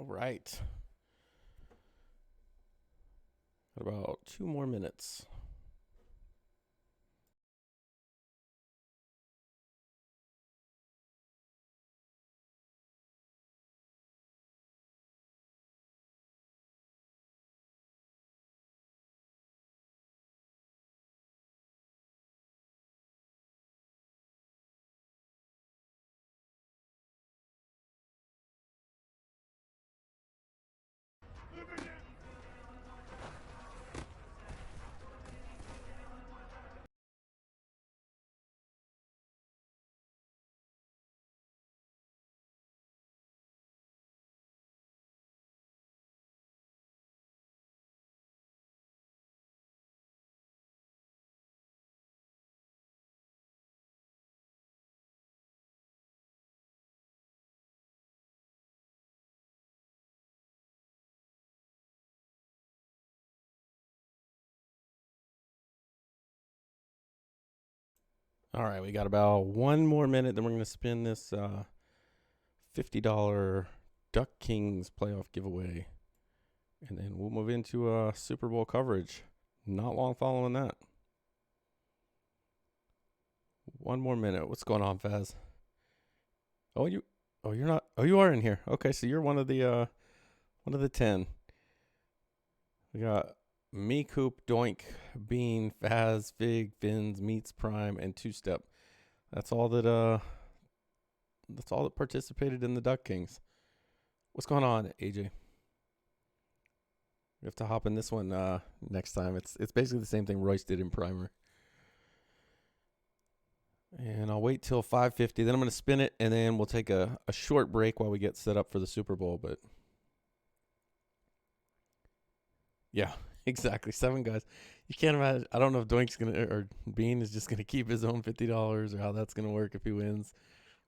All right. Got about 2 more minutes. All right, we got about 1 more minute. Then we're going to spin this $50 Duck Kings playoff giveaway. And then we'll move into Super Bowl coverage. Not long following that. 1 more minute. What's going on, Faz? You're not. Oh, you are in here. Okay, so you're one of the 10. We got me, Coop, Doink, Bean, Faz, Fig, Fins, Meats, Prime, and Two Step. That's all that participated in the Duck Kings. What's going on, AJ? We have to hop in this one next time. It's basically the same thing Royce did in Primer. And I'll wait till 5:50. Then I'm going to spin it, and then we'll take a short break while we get set up for the Super Bowl. But yeah, exactly. 7 guys. You can't imagine. I don't know if Doink's going to, or Bean is just going to keep his own $50 or how that's going to work if he wins.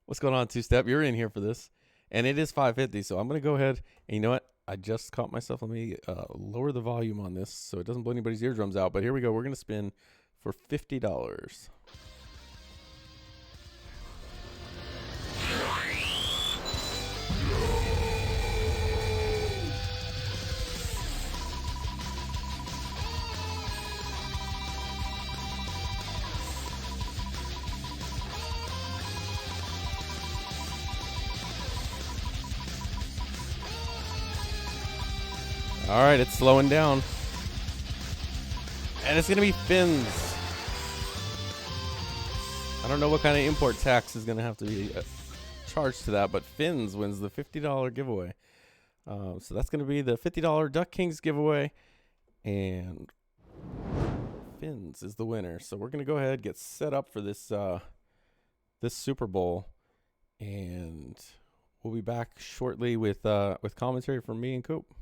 What's going on, Two Step? You're in here for this. And it is 5:50, so I'm going to go ahead. And you know what? I just caught myself. Let me lower the volume on this so it doesn't blow anybody's eardrums out. But here we go. We're going to spin for $50. All right, it's slowing down. And it's going to be Fins. I don't know what kind of import tax is going to have to be charged to that, but Fins wins the $50 giveaway. So that's going to be the $50 Duck Kings giveaway. And Fins is the winner. So we're going to go ahead and get set up for this this Super Bowl. And we'll be back shortly with commentary from me and Coop.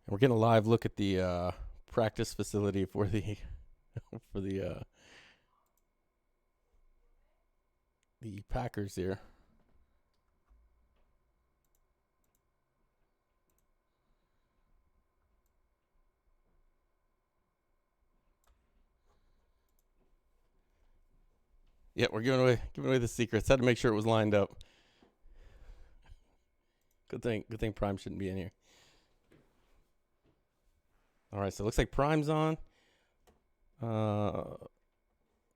And we're getting a live look at the practice facility for the for the Packers here. Yeah, we're giving away the secrets. Had to make sure it was lined up. Good thing Prime shouldn't be in here. All right, so it looks like Prime's on.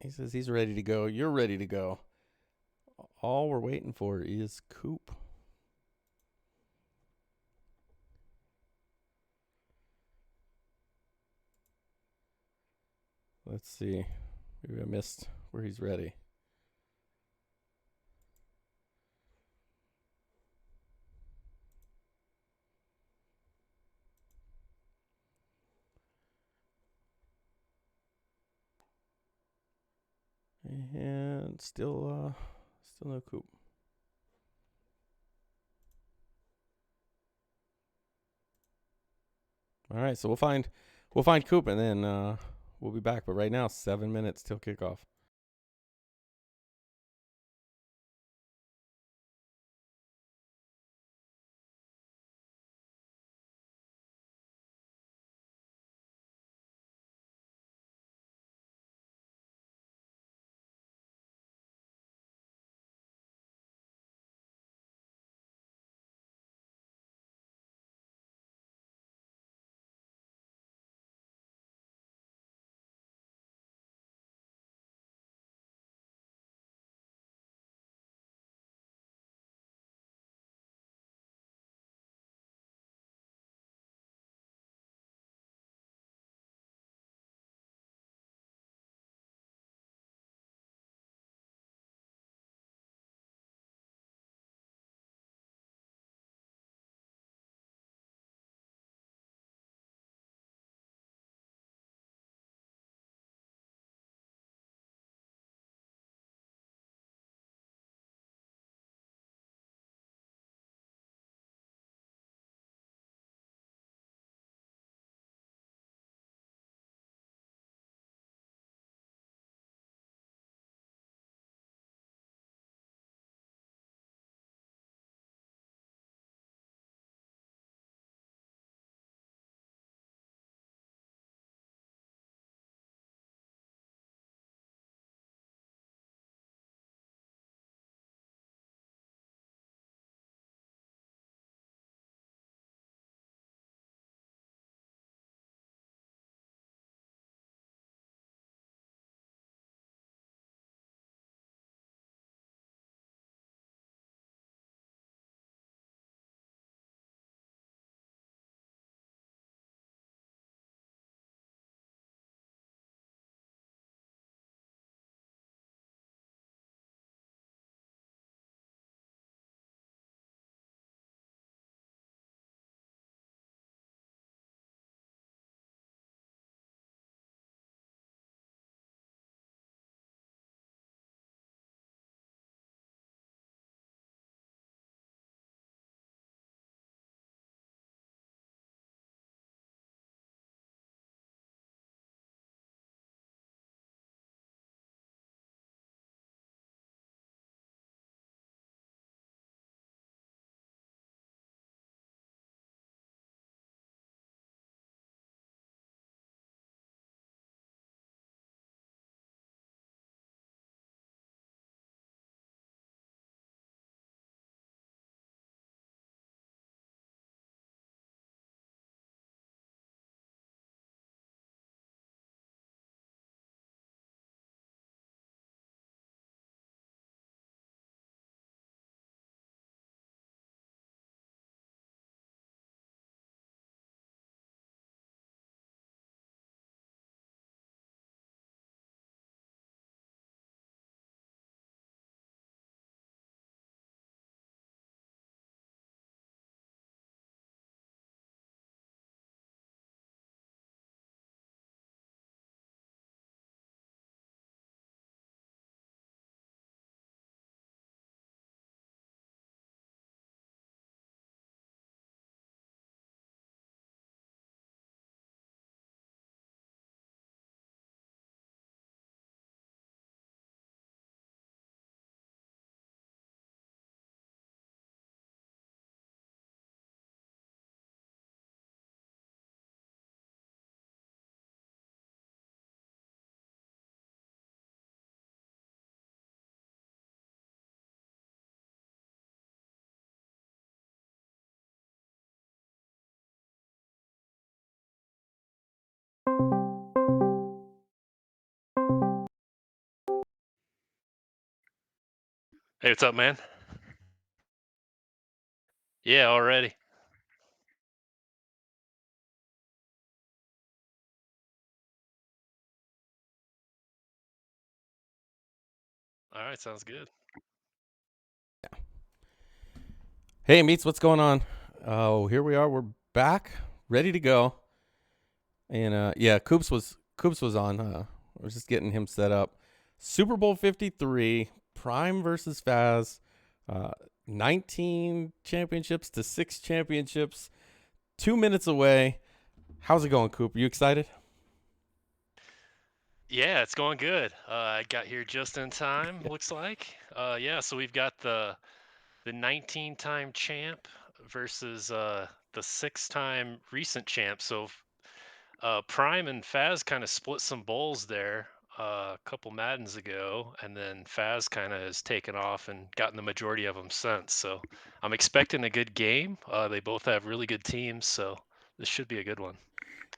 He says he's ready to go. You're ready to go. All we're waiting for is Coop. Let's see. Maybe I missed where he's ready. And still no coop. All right, so we'll find coop and then we'll be back. But right now, 7 minutes till kickoff. Hey, what's up, man? Yeah, already. All right, sounds good. Hey, Meats, what's going on? Oh, here we are. We're back, ready to go. And yeah, Coops was on. We're just getting him set up. Super Bowl 53, Prime versus Faz. 19 championships to 6 championships. 2 minutes away. How's it going, Coop? Are you excited? Yeah, it's going good. I got here just in time, looks like. Yeah, so we've got the 19-time champ versus the 6-time recent champ. So Prime and Faz kind of split some bowls there a couple Maddens ago, and then Faz kind of has taken off and gotten the majority of them since. So I'm expecting a good game. They both have really good teams, so this should be a good one.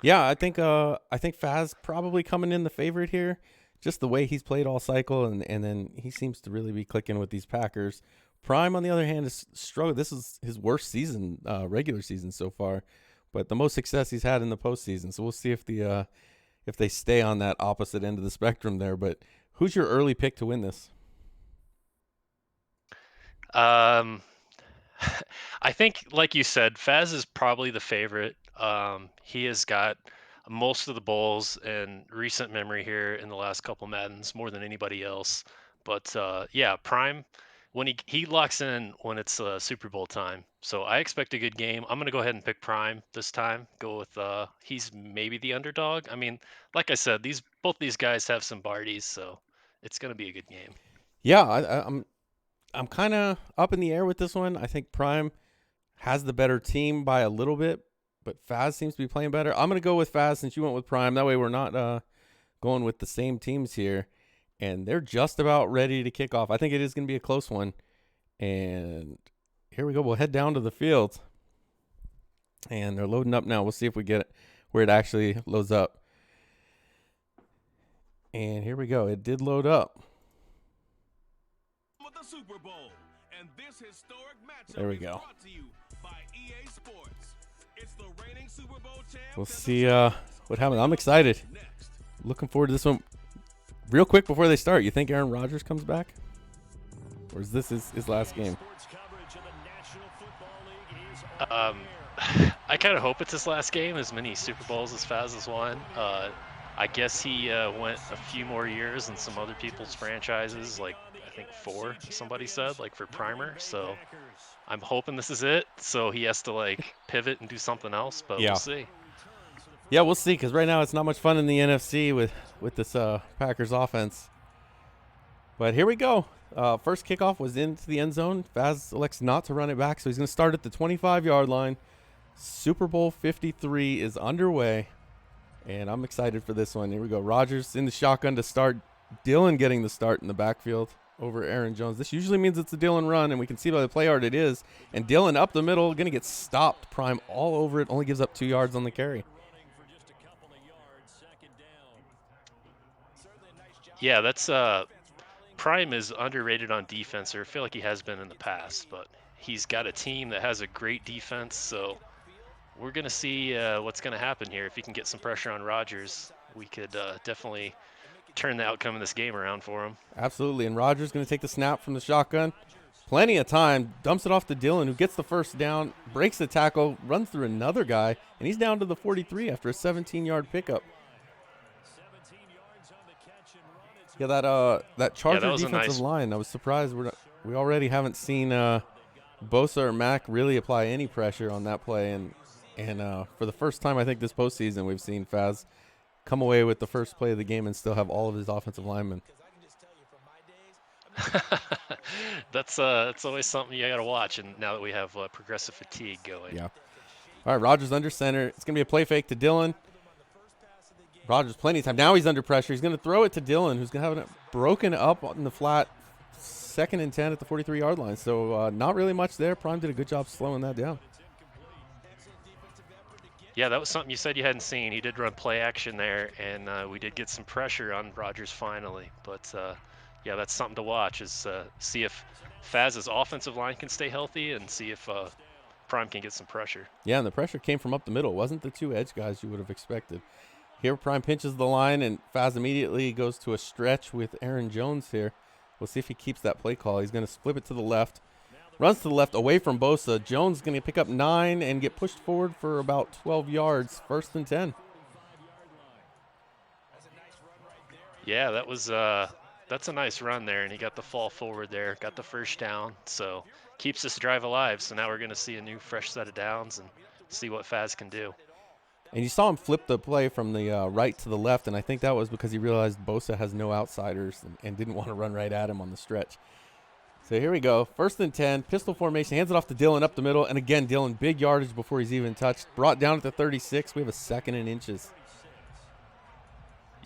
Yeah, I think Faz probably coming in the favorite here. Just the way he's played all cycle, and then he seems to really be clicking with these Packers. Prime, on the other hand, is struggled. This is his worst season, regular season so far, but the most success he's had in the postseason. So we'll see if they stay on that opposite end of the spectrum there. But who's your early pick to win this? Um, I think, like you said, Faz is probably the favorite. He has got most of the bowls in recent memory here in the last couple Maddens, more than anybody else. But yeah, Prime, when he locks in when it's Super Bowl time. So I expect a good game. I'm gonna go ahead and pick Prime this time. Go with he's maybe the underdog. I mean, like I said, both these guys have some Barties, so it's gonna be a good game. Yeah, I'm kind of up in the air with this one. I think Prime has the better team by a little bit, but Faz seems to be playing better. I'm gonna go with Faz since you went with Prime. That way we're not going with the same teams here, and they're just about ready to kick off. I think it is going to be a close one, and here we go. We'll head down to the field, and they're loading up now. We'll see if we get it where it actually loads up. And here we go. It did load up. The Super Bowl, and this historic matchup There we is go. brought to you by EA Sports. It's the reigning Super Bowl champ. We'll see what happens. I'm excited. Next. Looking forward to this one. Real quick before they start, you think Aaron Rodgers comes back? Or is this his last game? Um, I kind of hope it's his last game. As many Super Bowls as Faz has won. I guess he went a few more years in some other people's franchises, like I think 4. Somebody said, like for Primer. So I'm hoping this is it. So he has to like pivot and do something else, but Yeah. we'll see. Yeah, we'll see. Because right now it's not much fun in the NFC with this Packers offense. But here we go. First kickoff was into the end zone. Faz elects not to run it back, so he's going to start at the 25-yard line. Super Bowl 53 is underway, and I'm excited for this one. Here we go. Rodgers in the shotgun to start. Dillon getting the start in the backfield over Aaron Jones. This usually means it's a Dillon run, and we can see by the play art it is. And Dillon up the middle, going to get stopped. Prime all over it, only gives up 2 yards on the carry. Yeah, that's Prime is underrated on defense, or I feel like he has been in the past, but he's got a team that has a great defense, so we're going to see what's going to happen here. If he can get some pressure on Rodgers, we could definitely turn the outcome of this game around for him. Absolutely, and Rodgers going to take the snap from the shotgun. Plenty of time, dumps it off to Dillon, who gets the first down, breaks the tackle, runs through another guy, and he's down to the 43 after a 17-yard pickup. Yeah, that Charger that was a defensive nice- line, I was surprised we already haven't seen Bosa or Mack really apply any pressure on that play, and for the first time I think this postseason we've seen Faz come away with the first play of the game and still have all of his offensive linemen. That's always something you got to watch, and now that we have progressive fatigue going. Yeah. All right, Rodgers under center. It's going to be a play fake to Dillon. Rodgers plenty of time. Now he's under pressure. He's going to throw it to Dillon, who's going to have it broken up in the flat. 2nd and 10 at the 43-yard line. So not really much there. Prime did a good job slowing that down. Yeah, that was something you said you hadn't seen. He did run play action there, and we did get some pressure on Rodgers finally. But, yeah, that's something to watch, is see if Faz's offensive line can stay healthy and see if Prime can get some pressure. Yeah, and the pressure came from up the middle. It wasn't the 2 edge guys you would have expected. Here, Prime pinches the line, and Faz immediately goes to a stretch with Aaron Jones here. We'll see if he keeps that play call. He's going to flip it to the left. Runs to the left away from Bosa. Jones going to pick up 9 and get pushed forward for about 12 yards. 1st and 10. Yeah, that's a nice run there, and he got the fall forward there, got the first down, so keeps this drive alive. So now we're going to see a new fresh set of downs and see what Faz can do. And you saw him flip the play from the right to the left, and I think that was because he realized Bosa has no outsiders and didn't want to run right at him on the stretch. So here we go. 1st and 10, pistol formation, hands it off to Dylan up the middle. And again, Dylan, big yardage before he's even touched. Brought down at the 36. We have a 2nd and inches.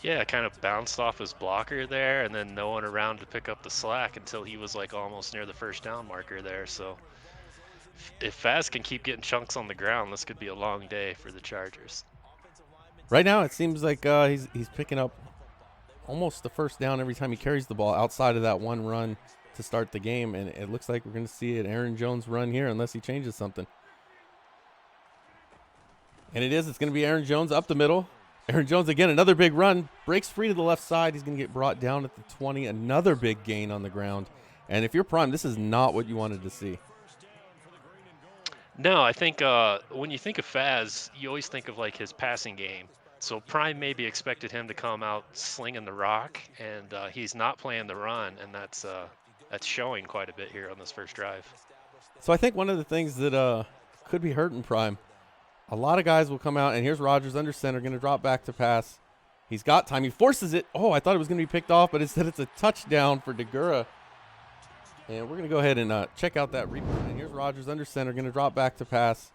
Yeah, kind of bounced off his blocker there, and then no one around to pick up the slack until he was like almost near the first down marker there. So if Faz can keep getting chunks on the ground, this could be a long day for the Chargers. Right now, it seems like he's picking up almost the first down every time he carries the ball outside of that one run to start the game, and it looks like we're going to see an Aaron Jones run here unless he changes something. And it is. It's going to be Aaron Jones up the middle. Aaron Jones again, another big run, breaks free to the left side. He's going to get brought down at the 20, another big gain on the ground. And if you're Prime, this is not what you wanted to see. No, I think when you think of Faz, you always think of like his passing game. So Prime maybe expected him to come out slinging the rock, and he's not playing the run, and that's showing quite a bit here on this first drive. So I think one of the things that could be hurting Prime, a lot of guys will come out, and here's Rodgers under center, going to drop back to pass. He's got time. He forces it. Oh, I thought it was going to be picked off, but instead it's a touchdown for Degura. And we're going to go ahead and check out that replay. And here's Rodgers under center, going to drop back to pass.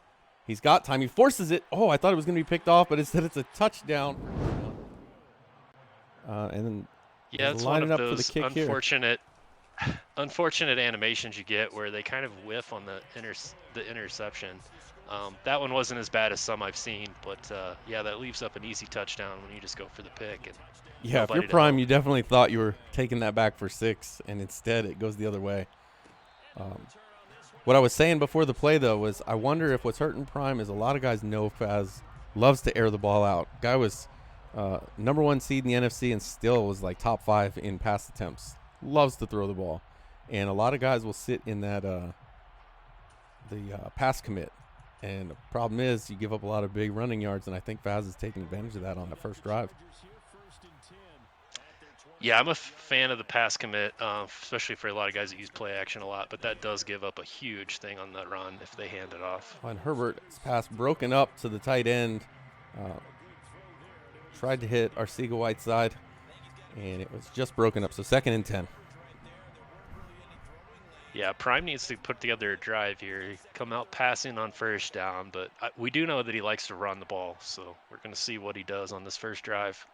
He's got time. He forces it. Oh, I thought it was going to be picked off, but instead it's a touchdown. And then yeah, it's one of those unfortunate animations you get where they kind of whiff on the interception. That one wasn't as bad as some I've seen, but yeah, that leaves up an easy touchdown when you just go for the pick. And yeah, if you're Prime, you definitely thought you were taking that back for 6, and instead it goes the other way. What I was saying before the play, though, was I wonder if what's hurting Prime is a lot of guys know Faz loves to air the ball out. Guy was number 1 seed in the NFC and still was like top 5 in pass attempts. Loves to throw the ball. And a lot of guys will sit in that the pass commit. And the problem is you give up a lot of big running yards, and I think Faz is taking advantage of that on the first drive. Yeah, I'm a fan of the pass commit, especially for a lot of guys that use play action a lot, but that does give up a huge thing on that run if they hand it off. On Herbert's pass broken up to the tight end. Tried to hit Arcega Whiteside, and it was just broken up. So 2nd and 10. Yeah, Prime needs to put together a drive here. Come out passing on first down, but we do know that he likes to run the ball, so we're going to see what he does on this first drive.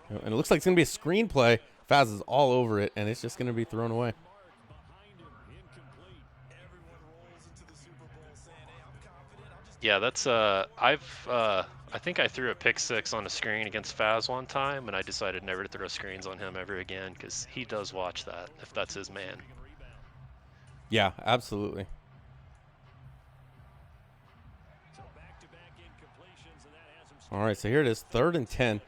And it looks like it's going to be a screen play. Faz is all over it, and it's just going to be thrown away. Yeah, that's I think I threw a pick 6 on a screen against Faz one time, and I decided never to throw screens on him ever again because he does watch that if that's his man. Yeah, absolutely. All right, so here it is, 3rd and 10.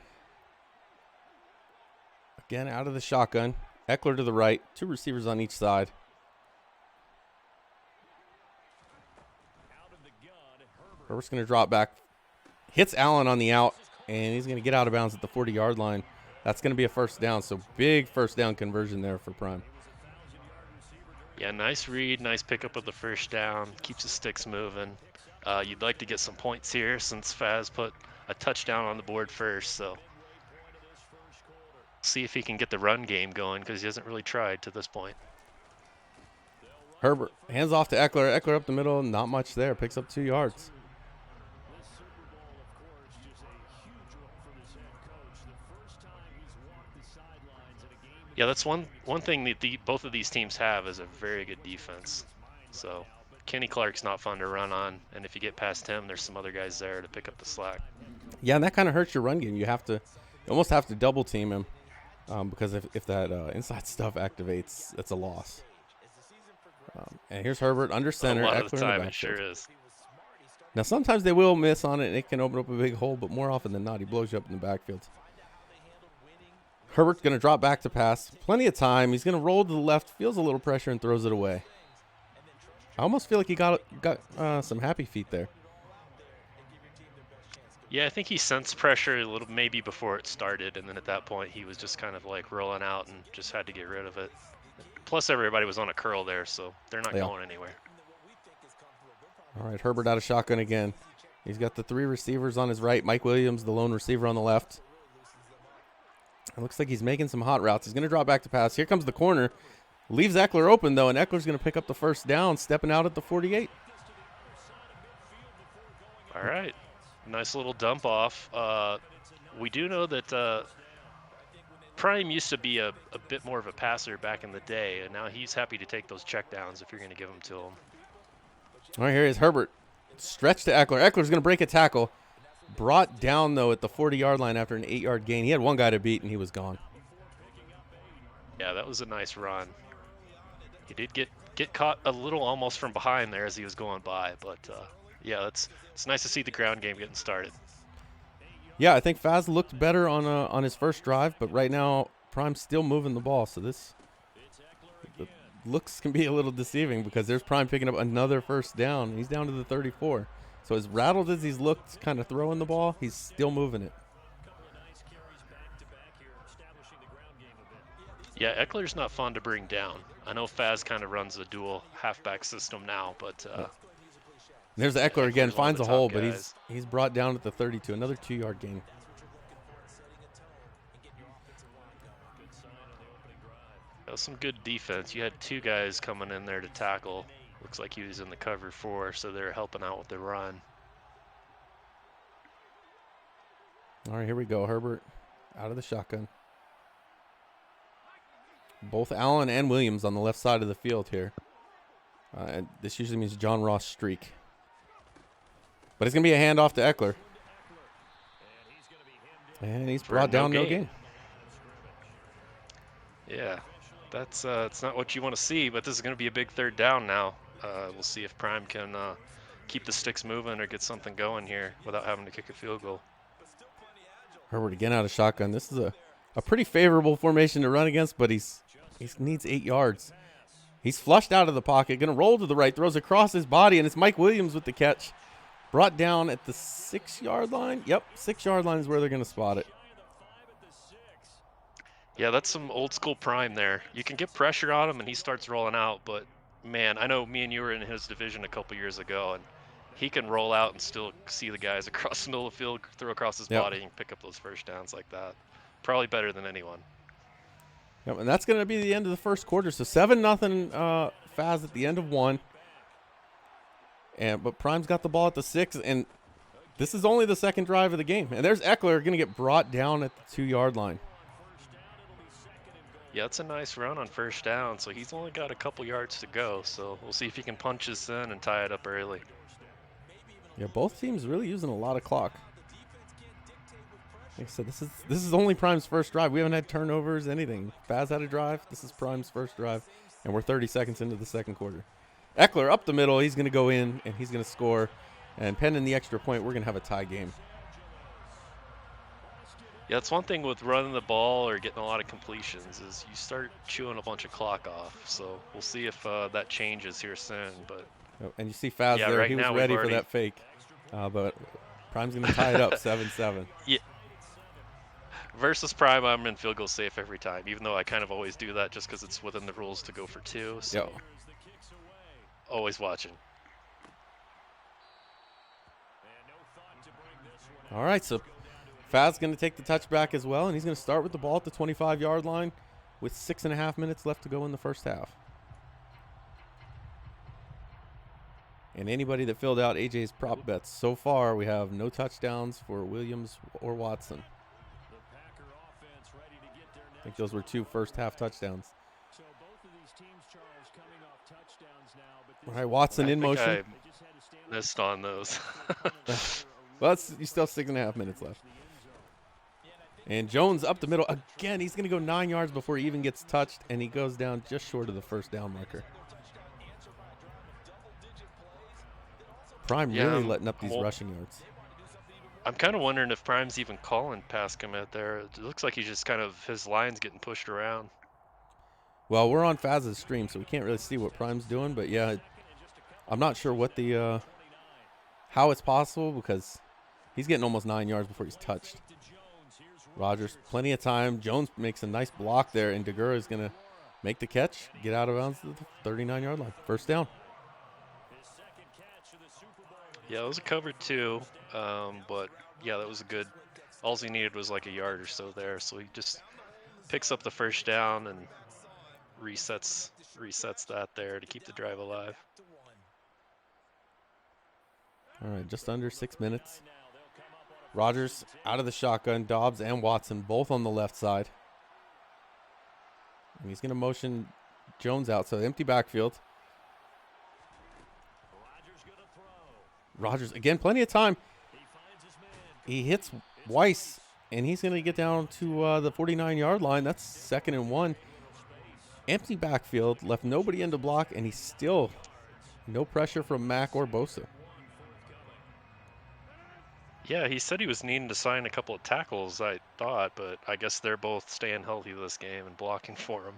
Again, out of the shotgun. Eckler to the right, 2 receivers on each side. Herbert's going to drop back. Hits Allen on the out, and he's going to get out of bounds at the 40-yard line. That's going to be a first down, so big first down conversion there for Prime. Yeah, nice read, nice pickup of the first down. Keeps the sticks moving. You'd like to get some points here since Faz put a touchdown on the board first, so see if he can get the run game going because he hasn't really tried to this point. Herbert hands off to Eckler. Eckler up the middle, not much there. Picks up 2 yards. Yeah, that's one thing that both of these teams have is a very good defense. So Kenny Clark's not fun to run on, and if you get past him, there's some other guys there to pick up the slack. Yeah, and that kind of hurts your run game. You almost have to double team him because if that inside stuff activates, it's a loss. And here's Herbert under center. A lot Eckler of the time, in the it sure is. Now, sometimes they will miss on it, and it can open up a big hole, but more often than not, he blows you up in the backfield. Herbert's going to drop back to pass. Plenty of time. He's going to roll to the left, feels a little pressure, and throws it away. I almost feel like he got some happy feet there. Yeah, I think he sensed pressure a little maybe before it started, and then at that point he was just kind of like rolling out and just had to get rid of it. Plus everybody was on a curl there, so they're not going anywhere. All right, Herbert out of shotgun again. He's got the 3 receivers on his right. Mike Williams, the lone receiver, on the left. It looks like he's making some hot routes. He's going to drop back to pass. Here comes the corner. Leaves Eckler open, though, and Eckler's going to pick up the first down, stepping out at the 48. All right. Nice little dump off. We do know that Prime used to be a bit more of a passer back in the day, and now he's happy to take those checkdowns if you're going to give them to him. All right, here is Herbert. Stretch to Eckler. Eckler's going to break a tackle. Brought down, though, at the 40-yard line after an 8-yard gain. He had one guy to beat, and he was gone. Yeah, that was a nice run. He did get caught a little almost from behind there as he was going by, but yeah, it's nice to see the ground game getting started. Yeah, I think Faz looked better on his first drive, but right now Prime's still moving the ball, so the looks can be a little deceiving because there's Prime picking up another first down. He's down to the 34. So as rattled as he's looked kind of throwing the ball, he's still moving it. Yeah, Eckler's not fun to bring down. I know Faz kind of runs a dual halfback system now, but there's Eckler again, Eckler's one of finds the a hole, top but guys. he's brought down at the 32, another 2-yard gain. That was some good defense. You had 2 guys coming in there to tackle. Looks like he was in the cover 4, so they're helping out with the run. All right, here we go. Herbert out of the shotgun. Both Allen and Williams on the left side of the field here. And this usually means John Ross streak. But it's going to be a handoff to Eckler. And he's brought down no gain. Yeah, that's it's not what you want to see, but this is going to be a big third down now. We'll see if Prime can keep the sticks moving or get something going here without having to kick a field goal. Herbert again out of shotgun. This is a pretty favorable formation to run against, but he needs 8 yards. He's flushed out of the pocket, going to roll to the right, throws across his body, and it's Mike Williams with the catch. Brought down at the 6-yard line. Yep, 6-yard line is where they're going to spot it. Yeah, that's some old school Prime there. You can get pressure on him and he starts rolling out, but man, I know me and you were in his division a couple years ago, and he can roll out and still see the guys across the middle of the field, throw across his body and pick up those first downs like that. Probably better than anyone. Yep, and that's going to be the end of the first quarter. So 7-0 Faz at the end of 1. But Prime's got the ball at the 6, and this is only the second drive of the game. And there's Eckler going to get brought down at the 2-yard line. Yeah, it's a nice run on first down, so he's only got a couple yards to go. So we'll see if he can punch this in and tie it up early. Yeah, both teams really using a lot of clock. Like I said, this is only Prime's first drive. We haven't had turnovers, anything. Faz had a drive. This is Prime's first drive, and we're 30 seconds into the second quarter. Eckler up the middle. He's going to go in, and he's going to score. And pending the extra point, we're going to have a tie game. Yeah, that's one thing with running the ball or getting a lot of completions is you start chewing a bunch of clock off. So we'll see if that changes here soon. But and you see Faz there. Right he was now ready for that fake. But Prime's going to tie it up 7-7. Yeah. Versus Prime, I'm in field goal safe every time, even though I kind of always do that just because it's within the rules to go for 2. So always watching. All right, so Faz going to take the touchback as well, and he's going to start with the ball at the 25-yard line with 6.5 minutes left to go in the first half. And anybody that filled out AJ's prop bets so far, we have no touchdowns for Williams or Watson. I think those were 2 first-half touchdowns. All right, Watson in motion. I missed on those. Well, you still have 6.5 minutes left. And Jones up the middle. Again, he's going to go 9 yards before he even gets touched, and he goes down just short of the first down marker. Prime really letting up these rushing yards. I'm kind of wondering if Prime's even calling pass commit there. It looks like he's just kind of, his line's getting pushed around. Well, we're on Faz's stream, so we can't really see what Prime's doing. But yeah, I'm not sure what the how it's possible because he's getting almost 9 yards before he's touched. Rogers, plenty of time. Jones makes a nice block there, and Degura is going to make the catch, get out of bounds to the 39-yard line. First down. Yeah, it was a cover 2, but yeah, that was a good. All he needed was like a yard or so there, so he just picks up the first down and resets that there to keep the drive alive. All right, just under 6 minutes. Rogers out of the shotgun. Dobbs and Watson both on the left side. And he's going to motion Jones out, so empty backfield. Rogers, again, plenty of time. He hits Weiss, and he's going to get down to the 49-yard line. That's 2nd and 1. Empty backfield, left nobody in to block, and he's still no pressure from Mack or Bosa. Yeah, he said he was needing to sign a couple of tackles, I thought, but I guess they're both staying healthy this game and blocking for him.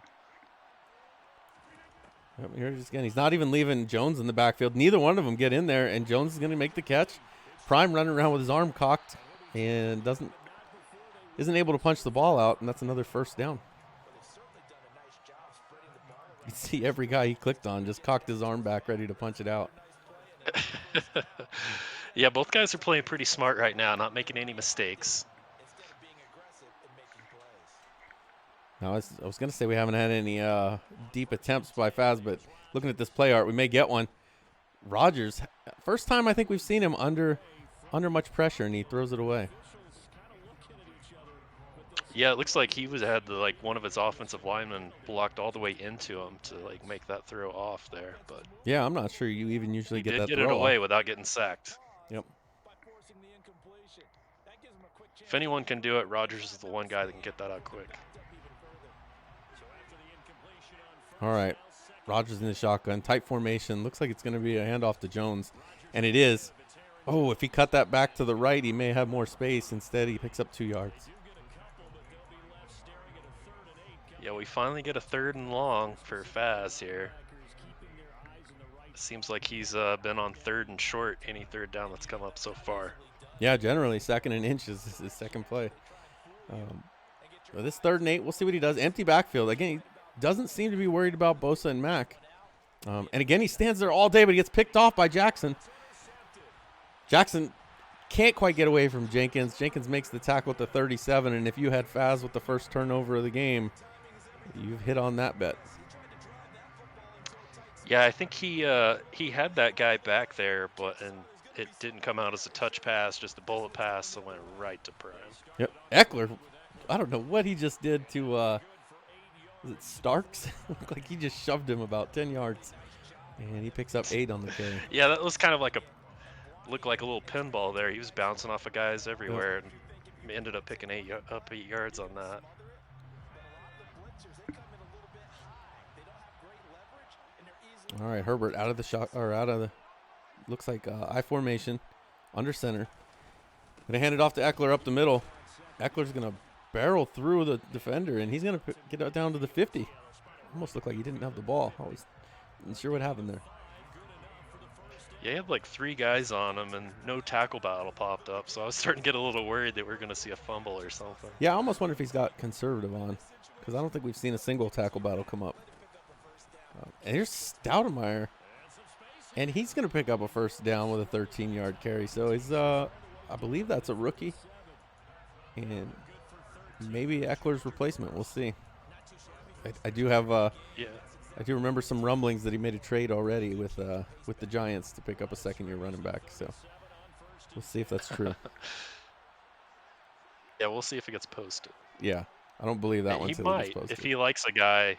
Yep, here it is again. He's not even leaving Jones in the backfield. Neither one of them get in there, and Jones is going to make the catch. Prime running around with his arm cocked and isn't able to punch the ball out, and that's another first down. You see every guy he clicked on just cocked his arm back, ready to punch it out. Yeah, both guys are playing pretty smart right now, not making any mistakes. Now, I was going to say we haven't had any deep attempts by Faz, but looking at this play art, we may get one. Rogers, first time I think we've seen him under much pressure, and he throws it away. Yeah, it looks like he had one of his offensive linemen blocked all the way into him to make that throw off there. But yeah, I'm not sure you even usually get that get throw it away off without getting sacked. Yep. If anyone can do it, Rogers is the one guy that can get that out quick. All right, Rogers in the shotgun, tight formation. Looks like it's going to be a handoff to Jones, and it is. Oh, if he cut that back to the right, he may have more space. Instead, he picks up 2 yards. Yeah, we finally get a 3rd and long for Faz here. Seems like he's been on 3rd and short any 3rd down that's come up so far. Yeah, generally 2nd and inch is his second play. So this 3rd and 8, we'll see what he does. Empty backfield. Again, he doesn't seem to be worried about Bosa and Mack. And again, he stands there all day, but he gets picked off by Jackson. Jackson can't quite get away from Jenkins. Jenkins makes the tackle at the 37, and if you had Faz with the first turnover of the game, you've hit on that bet. Yeah, I think he had that guy back there, and it didn't come out as a touch pass, just a bullet pass that went right to Prime. Yep. Eckler, I don't know what he just did to, was it Starks? Looked like he just shoved him about 10 yards, and he picks up 8 on the carry. Yeah, that was kind of looked like a little pinball there. He was bouncing off of guys everywhere, and ended up picking 8 yards on that. All right, Herbert out of the shot, or out of the, looks like I formation, under center. Gonna hand it off to Eckler up the middle. Eckler's gonna barrel through the defender, and he's gonna get it down to the 50. Almost looked like he didn't have the ball. I wasn't sure what happened there. Yeah, he had 3 guys on him, and no tackle battle popped up, so I was starting to get a little worried that we're gonna see a fumble or something. Yeah, I almost wonder if he's got conservative on, because I don't think we've seen a single tackle battle come up. And here's Stoudemire, and he's going to pick up a first down with a 13-yard carry. So he's, I believe that's a rookie, and maybe Eckler's replacement. We'll see. I do have, I do remember some rumblings that he made a trade already with the Giants to pick up a second-year running back. So we'll see if that's true. Yeah, we'll see if it gets posted. Yeah, I don't believe that one. He might. If he likes a guy.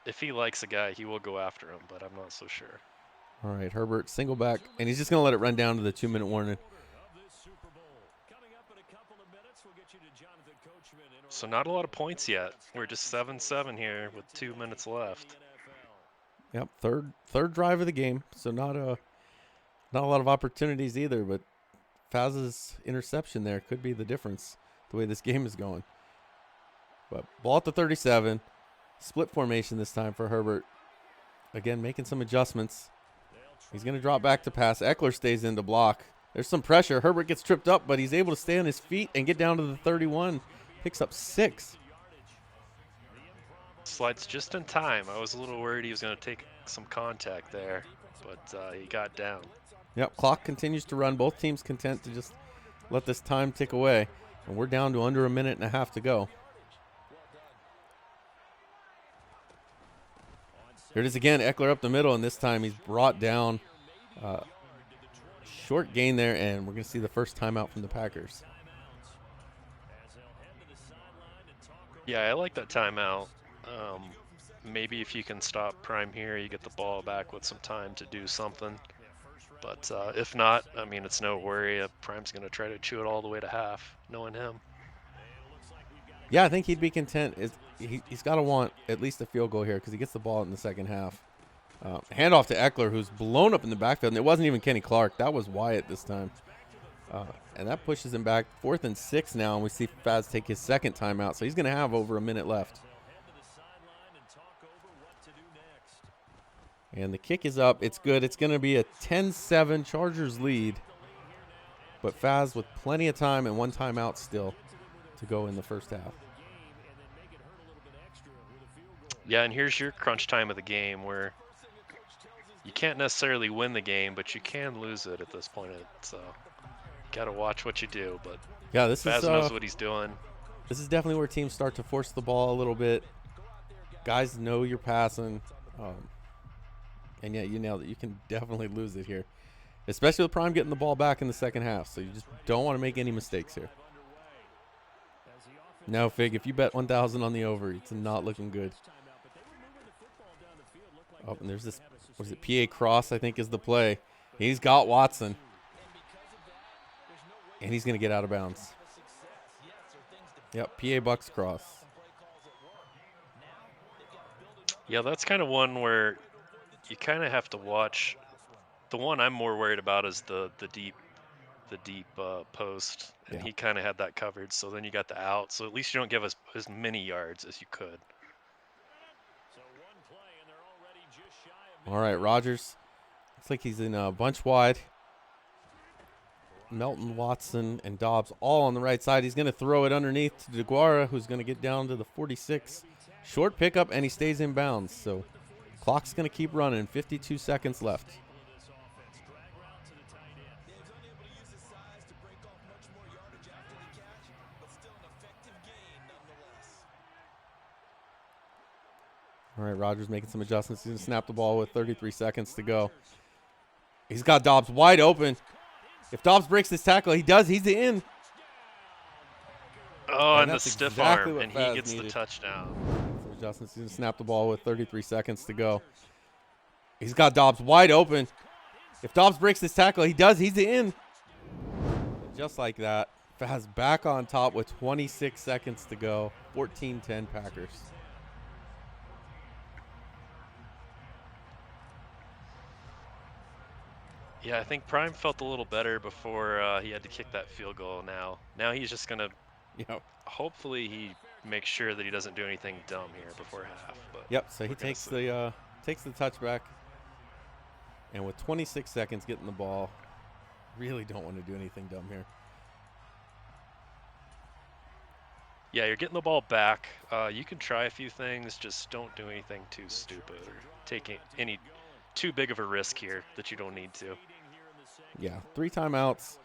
If he likes a guy, he will go after him, but I'm not so sure. All right, Herbert, single back, and he's just going to let it run down to the 2-minute warning. So not a lot of points yet. We're just 7-7 here with 2 minutes left. Yep, third drive of the game, so not a lot of opportunities either, but Faz's interception there could be the difference, the way this game is going. But ball at the 37. Split formation this time for Herbert. Again, making some adjustments. He's going to drop back to pass. Eckler stays in to block. There's some pressure. Herbert gets tripped up, but he's able to stay on his feet and get down to the 31. Picks up 6. Slides just in time. I was a little worried he was going to take some contact there, but he got down. Yep, clock continues to run. Both teams content to just let this time tick away. And we're down to under a minute and a half to go. Here it is again, Eckler up the middle, and this time he's brought down. Short gain there, and we're going to see the first timeout from the Packers. Yeah, I like that timeout. Maybe if you can stop Prime here, you get the ball back with some time to do something. But if not, I mean, it's no worry. Prime's going to try to chew it all the way to half, knowing him. Yeah, I think he'd be content. He's got to want at least a field goal here because he gets the ball in the second half. Handoff to Eckler, who's blown up in the backfield. And it wasn't even Kenny Clark. That was Wyatt this time. And that pushes him back. 4th and 6 now, and we see Faz take his second timeout. So he's going to have over a minute left. And the kick is up. It's good. It's going to be a 10-7 Chargers lead. But Faz with plenty of time and one timeout still to go in the first half. Yeah, and here's your crunch time of the game where you can't necessarily win the game, but you can lose it at this point. So got to watch what you do. But yeah, this Faz is knows what he's doing. This is definitely where teams start to force the ball a little bit. Guys know you're passing. And yeah, you nailed it. You can definitely lose it here, especially with Prime getting the ball back in the second half. So you just don't want to make any mistakes here. No, Fig, if you bet 1,000 on the over, it's not looking good. Oh, and there's this, what is it, PA cross, I think, is the play. He's got Watson. And he's going to get out of bounds. Yep, PA Bucks cross. Yeah, that's kind of one where you kind of have to watch. The one I'm more worried about is the deep post, and Yeah. he kind of had that covered. So then you got the out. So at least you don't give us as many yards as you could. All right, Rodgers. Looks like he's in a bunch wide. Melton, Watson, and Dobbs all on the right side. He's going to throw it underneath to DeGuara, who's going to get down to the 46. Short pickup, and he stays in bounds. So clock's going to keep running. 52 seconds left. All right, Rodgers making some adjustments. He's going to snap the ball with 33 seconds to go. He's got Dobbs wide open. If Dobbs breaks this tackle, he does. He's in. Oh, and the that's stiff exactly arm, what and he Faz gets needed. the touchdown. Some adjustments. He's going to snap the ball with 33 seconds to go. He's got Dobbs wide open. If Dobbs breaks this tackle, he does. He's in. And just like that, Faz back on top with 26 seconds to go. 14-10 Packers. Yeah, I think Prime felt a little better before he had to kick that field goal. Now he's just gonna. Yep. Hopefully he makes sure that he doesn't do anything dumb here before half. But Yep. So he we're gonna takes see. the touchback, and with 26 seconds getting the ball, really don't want to do anything dumb here. Yeah, you're getting the ball back. You can try a few things, just don't do anything too stupid or take any too big of a risk here that you don't need to. Yeah, 3 timeouts.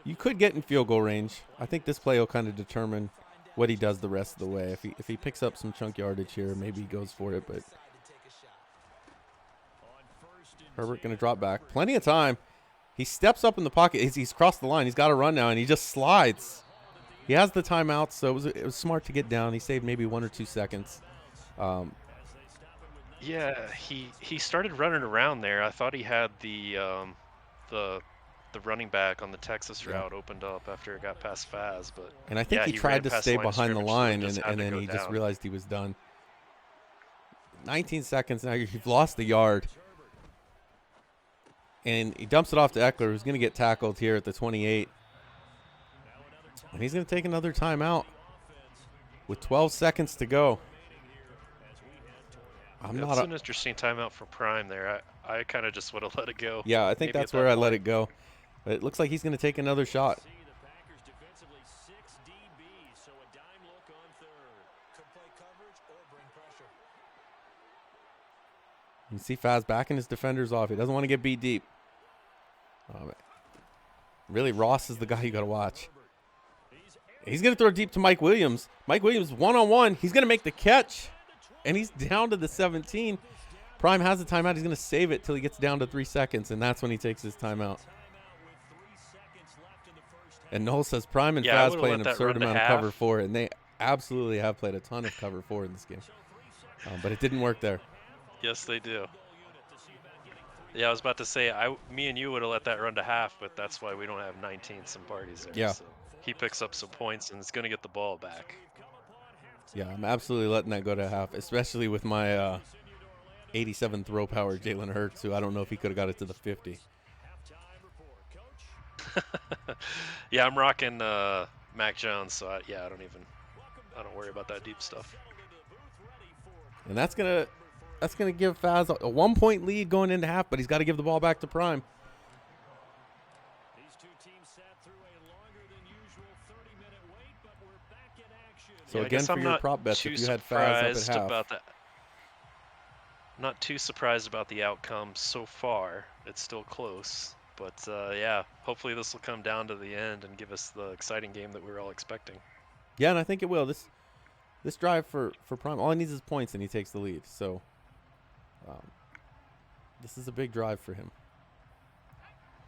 You could get in field goal range. I think this play will kind of determine what he does the rest of the way. If he picks up some chunk yardage here, maybe he goes for it. But Herbert going to drop back. Plenty of time. He steps up in the pocket. He's crossed the line. He's got to run now, and he just slides. He has the timeout, so it was smart to get down. He saved maybe 1 or 2 seconds. Yeah, he started running around there. I thought he had the running back on the Texas route opened up after it got past Faz, but And I think yeah, he ran tried to past stay of behind the scrimmage, so line, just had and to then go he just down. realized he was done. 19 seconds now. You've lost the yard. And he dumps it off to Eckler, who's going to get tackled here at the 28. And he's going to take another timeout with 12 seconds to go. That's an interesting timeout for Prime there. I kind of just would have let it go. Yeah, I think maybe that's at that where I let point. it go. But it looks like he's going to take another shot. See the Packers defensively 6 DBs, so a dime look on third. Could play coverage or bring pressure. You see Faz backing his defenders off. He doesn't want to get beat deep. Really, Ross is the guy you got to watch. He's going to throw deep to Mike Williams. Mike Williams one-on-one. He's going to make the catch. And he's down to the 17. Prime has the timeout. He's going to save it till he gets down to 3 seconds, and that's when he takes his timeout. And Noel says Prime and Yeah, I Faz would've play let an that absurd run to amount of half. cover 4, and they absolutely have played a ton of cover 4 in this game. But it didn't work there. Yes, they do. Yeah, I was about to say, me and you would have let that run to half, but that's why we don't have 19th and parties there. Yeah. So he picks up some points and is going to get the ball back. Yeah, I'm absolutely letting that go to half, especially with my 87 throw power Jalen Hurts, who I don't know if he could have got it to the 50. Yeah, I'm rocking Mac Jones, so I don't worry about that deep stuff. And that's gonna give Faz a 1-point lead going into half, but he's got to give the ball back to Prime. These two teams sat through a longer than usual 30-minute wait, but we're back in action. So Yeah, I again, guess for I'm your not prop bets, too if you had Faz surprised up at half, about that. Not too surprised about the outcome so far. It's still close, but yeah, hopefully this will come down to the end and give us the exciting game that we were all expecting. yeah, and I think it will. This drive for Prime, all he needs is points, and he takes the lead. So this is a big drive for him.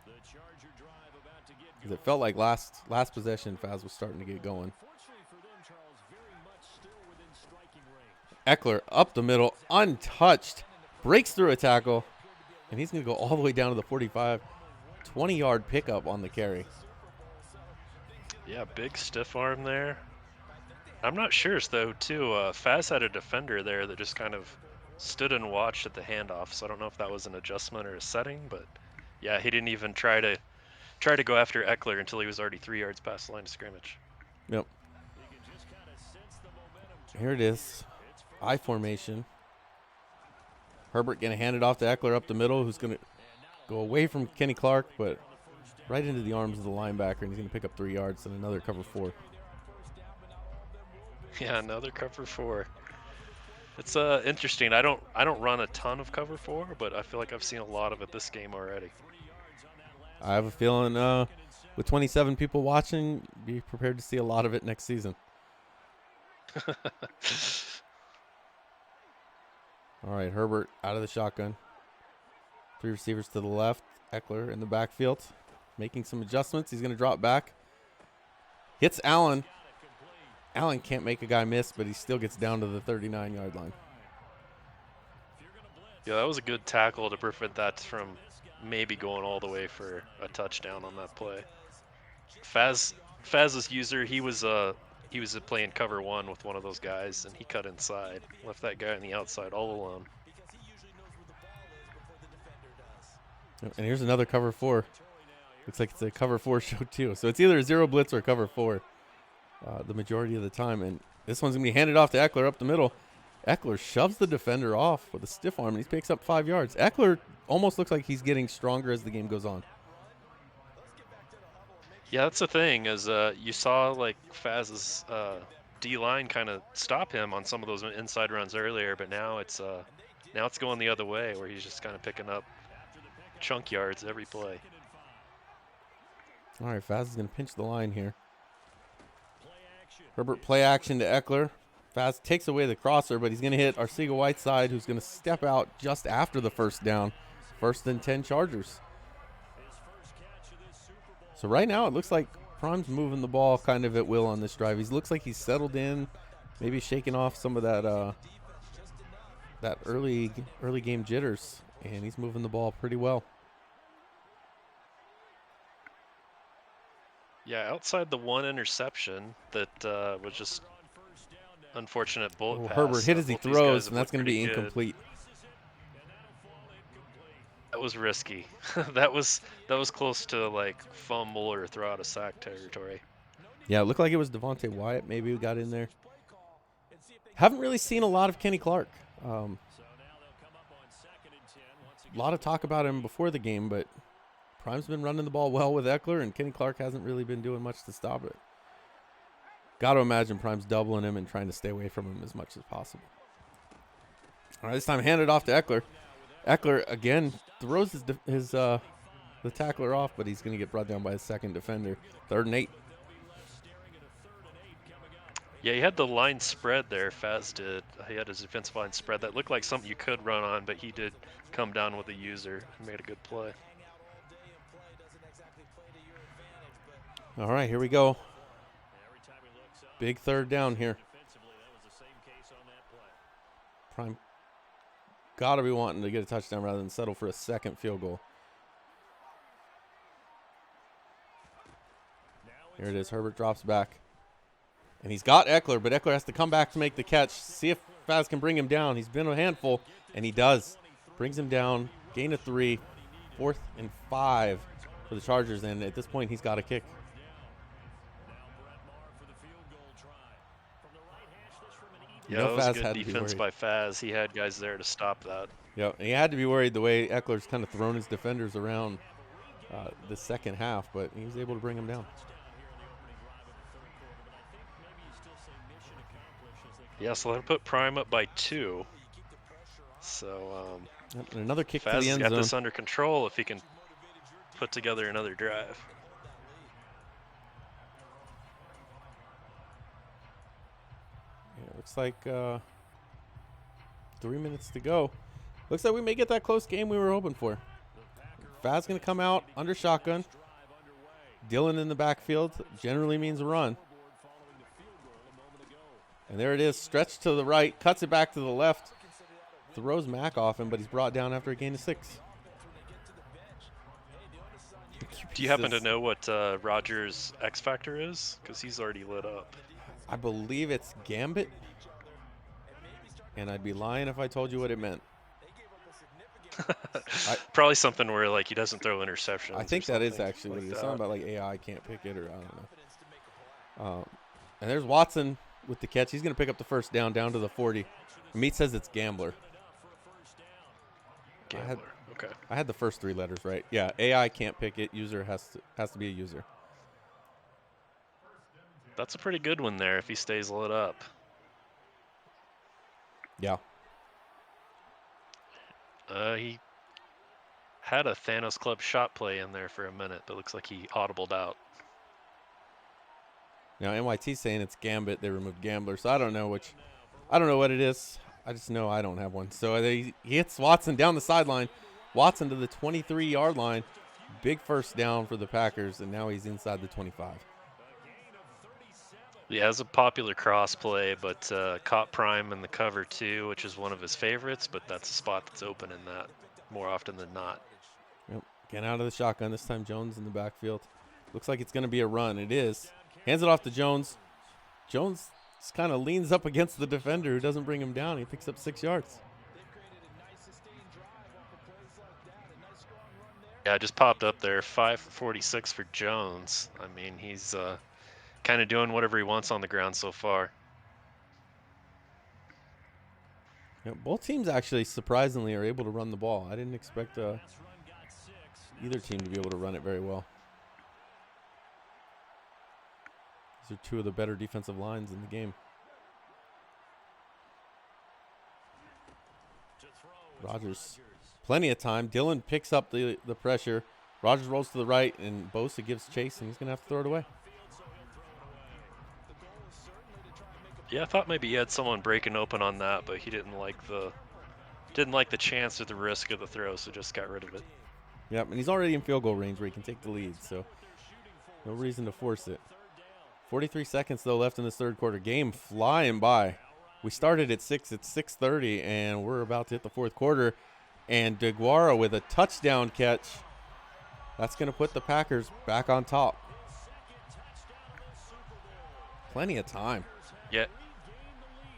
The Charger drive about to get 'Cause it felt like last possession, Faz was starting to get going. Fortunately for them, Charles, very much still within striking range. Eckler up the middle, untouched, breaks through a tackle, and he's going to go all the way down to the 45. 20-yard pickup on the carry. Yeah, big stiff arm there. I'm not sure, though, too. Faz had a defender there that just kind of stood and watched at the handoff, so I don't know if that was an adjustment or a setting, but yeah, he didn't even try to go after Eckler until he was already 3 yards past the line of scrimmage. Yep. Here it is. I formation. Herbert going to hand it off to Eckler up the middle, who's going to go away from Kenny Clark, but right into the arms of the linebacker, and he's going to pick up 3 yards and another cover 4. Yeah, another cover 4. It's interesting. I don't run a ton of cover 4, but I feel like I've seen a lot of it this game already. I have a feeling with 27 people watching, be prepared to see a lot of it next season. All right, Herbert out of the shotgun. 3 receivers to the left. Eckler in the backfield, making some adjustments. He's going to drop back. Hits Allen. Allen can't make a guy miss, but he still gets down to the 39-yard line. Yeah, that was a good tackle to prevent that from maybe going all the way for a touchdown on that play. Faz's user, he was playing cover 1 with one of those guys, and he cut inside, left that guy on the outside all alone. And here's another cover 4. Looks like it's a cover 4 show too. So it's either a 0 blitz or cover 4 the majority of the time. And this one's going to be handed off to Eckler up the middle. Eckler shoves the defender off with a stiff arm, and he picks up 5 yards. Eckler almost looks like he's getting stronger as the game goes on. Yeah, that's the thing, is you saw like Faz's D-line kind of stop him on some of those inside runs earlier, but now it's going the other way, where he's just kind of picking up chunk yards every play. All right, Faz is going to pinch the line here. Herbert play action to Eckler. Faz takes away the crosser, but he's going to hit Arcega Whiteside, who's going to step out just after the first down. 1st and 10 Chargers. So right now it looks like Prime's moving the ball kind of at will on this drive. He looks like he's settled in, maybe shaking off some of that that early game jitters, and he's moving the ball pretty well. Yeah, outside the one interception that was just unfortunate bullet pass. Herbert hit as he both these guys throws, have and that's looked going to be pretty good. incomplete. That was risky. that was close to like fumble or throw out of sack territory. Yeah, it looked like it was Devontae Wyatt maybe who got in there. Haven't really seen a lot of Kenny Clark. A lot of talk about him before the game, but Prime's been running the ball well with Eckler, and Kenny Clark hasn't really been doing much to stop it. Got to imagine Prime's doubling him and trying to stay away from him as much as possible. All right, this time handed off to Eckler. Eckler, again, throws the tackler off, but he's going to get brought down by his second defender. 3rd and 8. Yeah, he had the line spread there, Faz did. He had his defensive line spread. That looked like something you could run on, but he did come down with a user and made a good play. All right, here we go. Big 3rd down here. Prime got to be wanting to get a touchdown rather than settle for a second field goal. Here it is. Herbert drops back. And he's got Eckler, but Eckler has to come back to make the catch. See if Faz can bring him down. He's been a handful, and he does. Brings him down. Gain of 3. 4th and 5 for the Chargers, and at this point, he's got a kick. Yeah, that was good defense by Faz. He had guys there to stop that. Yeah, and he had to be worried the way Eckler's kind of thrown his defenders around the second half, but he was able to bring him down. Yeah, so they'll put Prime up by 2. So and another kick Faz to the has end got zone. this under control if he can put together another drive. Yeah, looks like 3 minutes to go. Looks like we may get that close game we were hoping for. Faz going to come out under shotgun. Dillon in the backfield generally means a run. And there it is, stretched to the right, cuts it back to the left. Throws Mack off him, but he's brought down after a gain of 6. Do you happen to know what Rogers' X Factor is? Because he's already lit up. I believe it's Gambit. And I'd be lying if I told you what it meant. Probably something where like he doesn't throw interceptions. I think that is actually like what it is. Something about like AI can't pick it, or I don't know. And there's Watson with the catch. He's going to pick up the 1st down to the 40. Meat says it's Gambler. Okay. I had the first 3 letters right. Yeah, AI can't pick it. User has to be a user. That's a pretty good one there if he stays lit up. Yeah. He had a Thanos Club shot play in there for a minute, but looks like he audibled out. Now NYT's saying it's Gambit. They removed Gambler, so I don't know what it is. I just know I don't have one. So he hits Watson down the sideline. Watson to the 23-yard line. Big 1st down for the Packers, and now he's inside the 25. Yeah, it's a popular cross play, but caught Prime in the cover 2, which is one of his favorites, but that's a spot that's open in that more often than not. Yep. Getting out of the shotgun. This time Jones in the backfield. Looks like it's going to be a run. It is. Hands it off to Jones. Jones just kind of leans up against the defender who doesn't bring him down. He picks up 6 yards. Yeah, it just popped up there. 5:46 for Jones. I mean, he's kind of doing whatever he wants on the ground so far. Yeah, both teams actually surprisingly are able to run the ball. I didn't expect either team to be able to run it very well. These are 2 of the better defensive lines in the game. Rogers, plenty of time. Dillon picks up the pressure. Rogers rolls to the right, and Bosa gives chase, and he's going to have to throw it away. Yeah, I thought maybe he had someone breaking open on that, but he didn't like the chance or the risk of the throw, so just got rid of it. Yep, and he's already in field goal range where he can take the lead, so no reason to force it. 43 seconds, though, left in this 3rd quarter. Game flying by. We started at 6. It's 6:30, and we're about to hit the 4th quarter. And DeGuara with a touchdown catch. That's going to put the Packers back on top. Plenty of time. Yeah,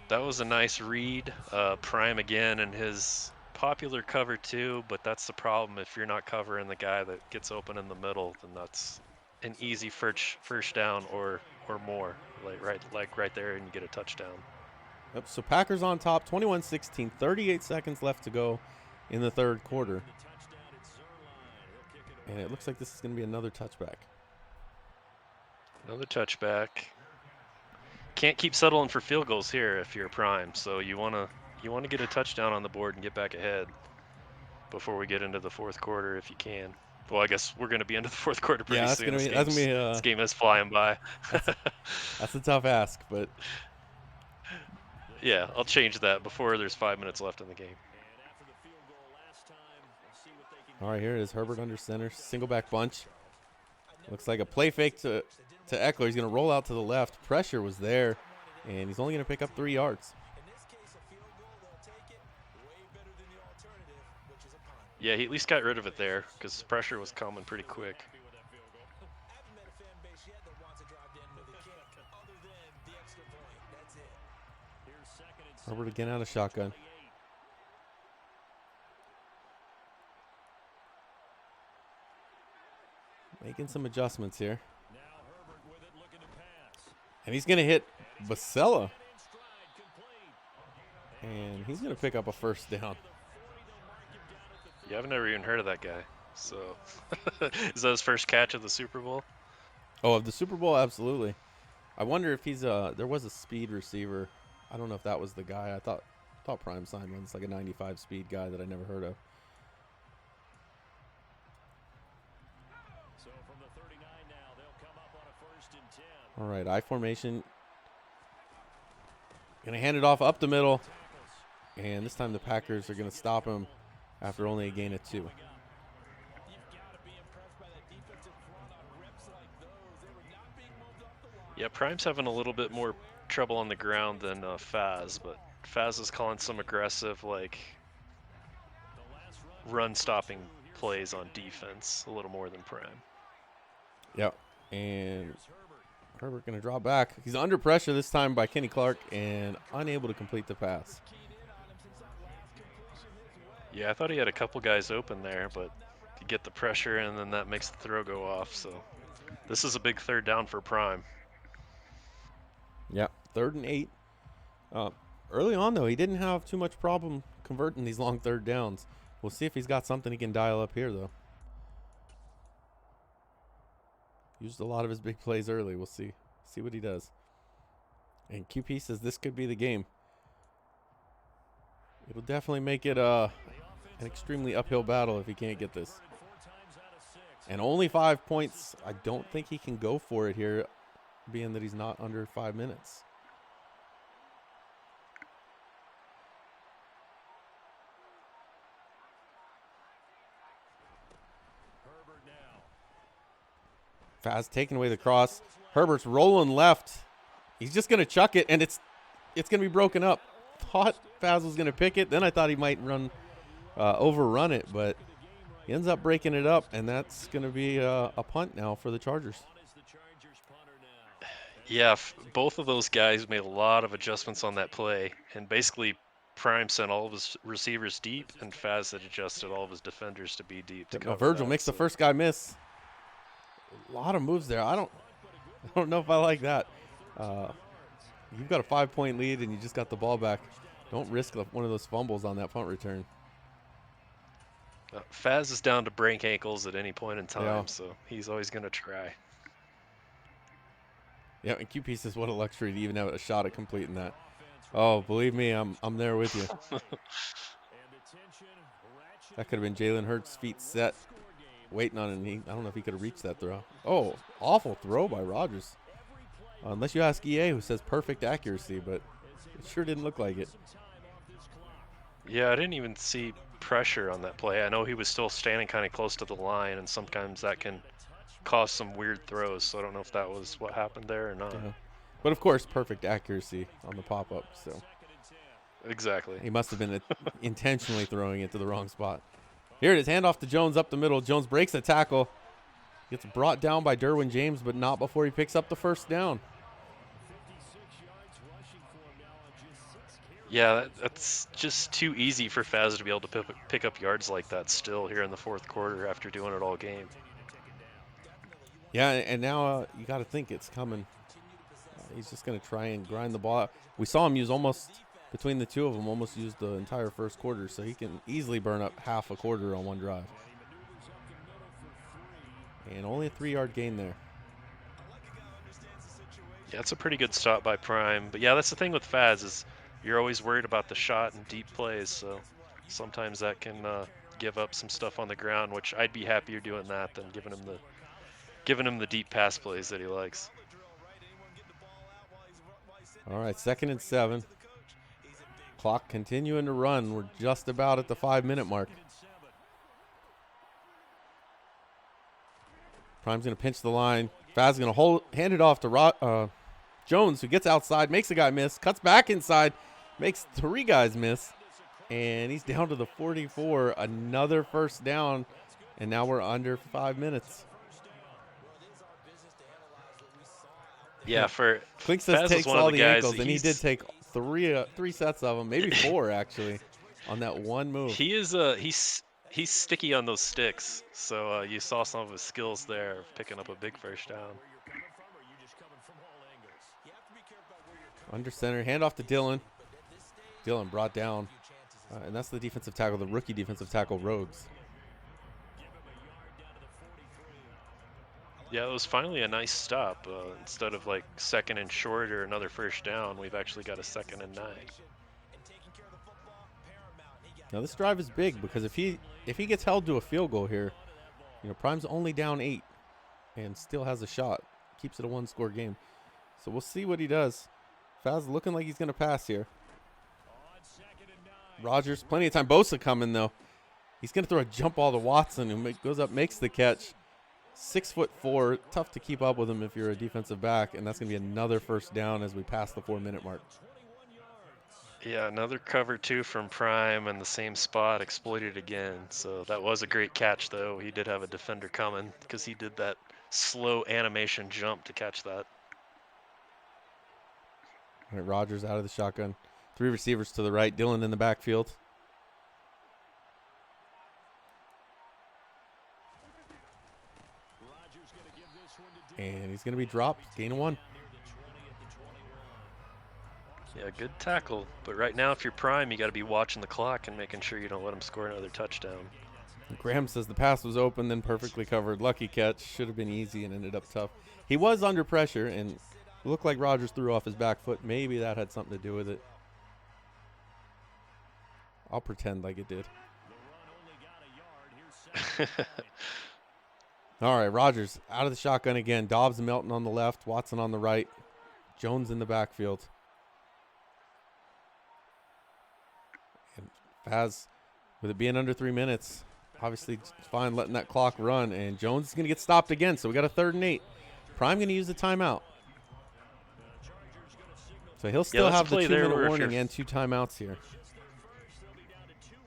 that was a nice read. Prime again in his popular cover 2, but that's the problem. If you're not covering the guy that gets open in the middle, then that's an easy first down or or more, like right there, and you get a touchdown. Yep, so Packers on top, 21-16, 38 seconds left to go in the third quarter. And it looks like this is going to be another touchback. Another touchback. Can't keep settling for field goals here if you're Prime. So you wanna get a touchdown on the board and get back ahead before we get into the fourth quarter if you can. Well, I guess we're gonna be into the fourth quarter pretty Yeah, that's soon. gonna be This game is flying by. that's a tough ask, but yeah, I'll change that before there's 5 minutes left in the game. all right, here it is. Herbert under center, single back bunch. Looks like a play fake to Eckler. He's going to roll out to the left. Pressure was there, and he's only going to pick up 3 yards. Yeah, he at least got rid of it there because pressure was coming pretty quick. Herbert again out of shotgun. Making some adjustments here. And he's going to hit Basella. And he's going to pick up a first down. Yeah, I've never even heard of that guy. So, is that his first catch of the Super Bowl? Oh, of the Super Bowl? Absolutely. I wonder if he's there was a speed receiver. I don't know if that was the guy. I thought Prime signed one. It's like a 95 speed guy that I never heard of. All right, I formation. Going to hand it off up the middle. And this time the Packers are going to stop him after only a gain of 2. Yeah, Prime's having a little bit more trouble on the ground than Faz, but Faz is calling some aggressive, like, run-stopping plays on defense a little more than Prime. Yep, and Herbert going to draw back. He's under pressure this time by Kenny Clark and unable to complete the pass. Yeah, I thought he had a couple guys open there, but you get the pressure and then that makes the throw go off. So this is a big third down for Prime. Yeah, 3rd and 8. Early on, though, he didn't have too much problem converting these long third downs. We'll see if he's got something he can dial up here, though. Used a lot of his big plays early. We'll see what he does. And QP says this could be the game. It'll definitely make it an extremely uphill battle if he can't get this. And only 5 points. I don't think he can go for it here, being that he's not under 5 minutes. Faz taking away the cross. Herbert's rolling left. He's just going to chuck it, and it's going to be broken up. Thought Faz was going to pick it. Then I thought he might overrun it, but he ends up breaking it up, and that's going to be a punt now for the Chargers. Yeah, both of those guys made a lot of adjustments on that play, and basically Prime sent all of his receivers deep, and Faz had adjusted all of his defenders to be deep. Virgil makes the first guy miss. A lot of moves there. I don't know if I like that. You've got a 5-point lead, and you just got the ball back. Don't risk one of those fumbles on that punt return. Faz is down to break ankles at any point in time, so he's always going to try. Yeah, and QP says what a luxury to even have a shot at completing that. Oh, believe me, I'm there with you. That could have been Jalen Hurts' feet set, waiting on it. I don't know if he could have reached that throw. Oh, awful throw by Rodgers. Unless you ask EA, who says perfect accuracy, but it sure didn't look like it. Yeah, I didn't even see pressure on that play. I know he was still standing kind of close to the line, and sometimes that can cause some weird throws, so I don't know if that was what happened there or not. Yeah. But, of course, perfect accuracy on the pop-up. So exactly. He must have been intentionally throwing it to the wrong spot. Here it is, handoff to Jones up the middle. Jones breaks the tackle. Gets brought down by Derwin James, but not before he picks up the first down. Yeah, that's just too easy for Faz to be able to pick up yards like that still here in the fourth quarter after doing it all game. Yeah, and now you got to think it's coming. He's just going to try and grind the ball out. We saw him use almost, between the two of them, almost use the entire first quarter, so he can easily burn up half a quarter on one drive. And only a 3-yard gain there. Yeah, it's a pretty good stop by Prime. But yeah, that's the thing with Faz is you're always worried about the shot and deep plays. So sometimes that can give up some stuff on the ground, which I'd be happier doing that than giving him the deep pass plays that he likes. All right, 2nd and 7. Clock continuing to run. We're just about at the 5-minute mark. Prime's going to pinch the line. Faz going to hand it off to Jones, who gets outside, makes a guy miss, cuts back inside, makes 3 guys miss, and he's down to the 44. Another first down, and now we're under 5 minutes. Yeah, for Clink says Faz takes is one of all the the guys ankles, and he did take three sets of them, maybe 4 actually, on that one move. He is he's sticky on those sticks, so you saw some of his skills there, picking up a big first down. Under center, handoff to Dylan. Dylan brought down, and that's the defensive tackle, the rookie defensive tackle, Rhodes. Yeah, it was finally a nice stop. Instead of like 2nd and short or another first down, we've actually got a 2nd and 9. Now this drive is big because if he gets held to a field goal here, Prime's only down 8 and still has a shot. Keeps it a 1-score game. So we'll see what he does. Faz looking like he's going to pass here. Rogers, plenty of time. Bosa coming, though. He's going to throw a jump ball to Watson, who goes up, makes the catch. 6'4", tough to keep up with him if you're a defensive back, and that's going to be another first down as we pass the 4-minute mark. Yeah, another cover 2 from Prime and the same spot, exploited again. So that was a great catch, though. He did have a defender coming because he did that slow animation jump to catch that. All right, Rogers out of the shotgun. 3 receivers to the right. Dylan in the backfield. And he's going to be dropped. Gain of 1. Yeah, good tackle. But right now, if you're Prime, you got to be watching the clock and making sure you don't let him score another touchdown. Graham says the pass was open, then perfectly covered. Lucky catch. Should have been easy and ended up tough. He was under pressure, and it looked like Rogers threw off his back foot. Maybe that had something to do with it. I'll pretend like it did. All right, Rogers out of the shotgun again. Dobbs and Melton on the left. Watson on the right. Jones in the backfield. And Faz, with it being under 3 minutes, obviously it's fine letting that clock run. And Jones is going to get stopped again, so we got a 3rd and 8. Prime going to use the timeout. So he'll still have the 2-minute warning and 2 timeouts here.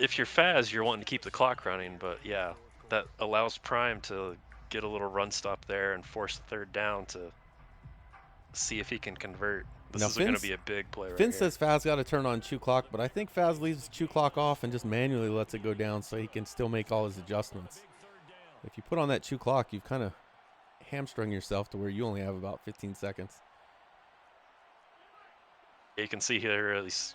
If you're Faz, you're wanting to keep the clock running, but yeah, that allows Prime to get a little run stop there and force the 3rd down to see if he can convert. This is going to be a big play right here. Finn says Faz got to turn on chew clock, but I think Faz leaves chew clock off and just manually lets it go down so he can still make all his adjustments. If you put on that chew clock, you've kind of hamstrung yourself to where you only have about 15 seconds. You can see here he's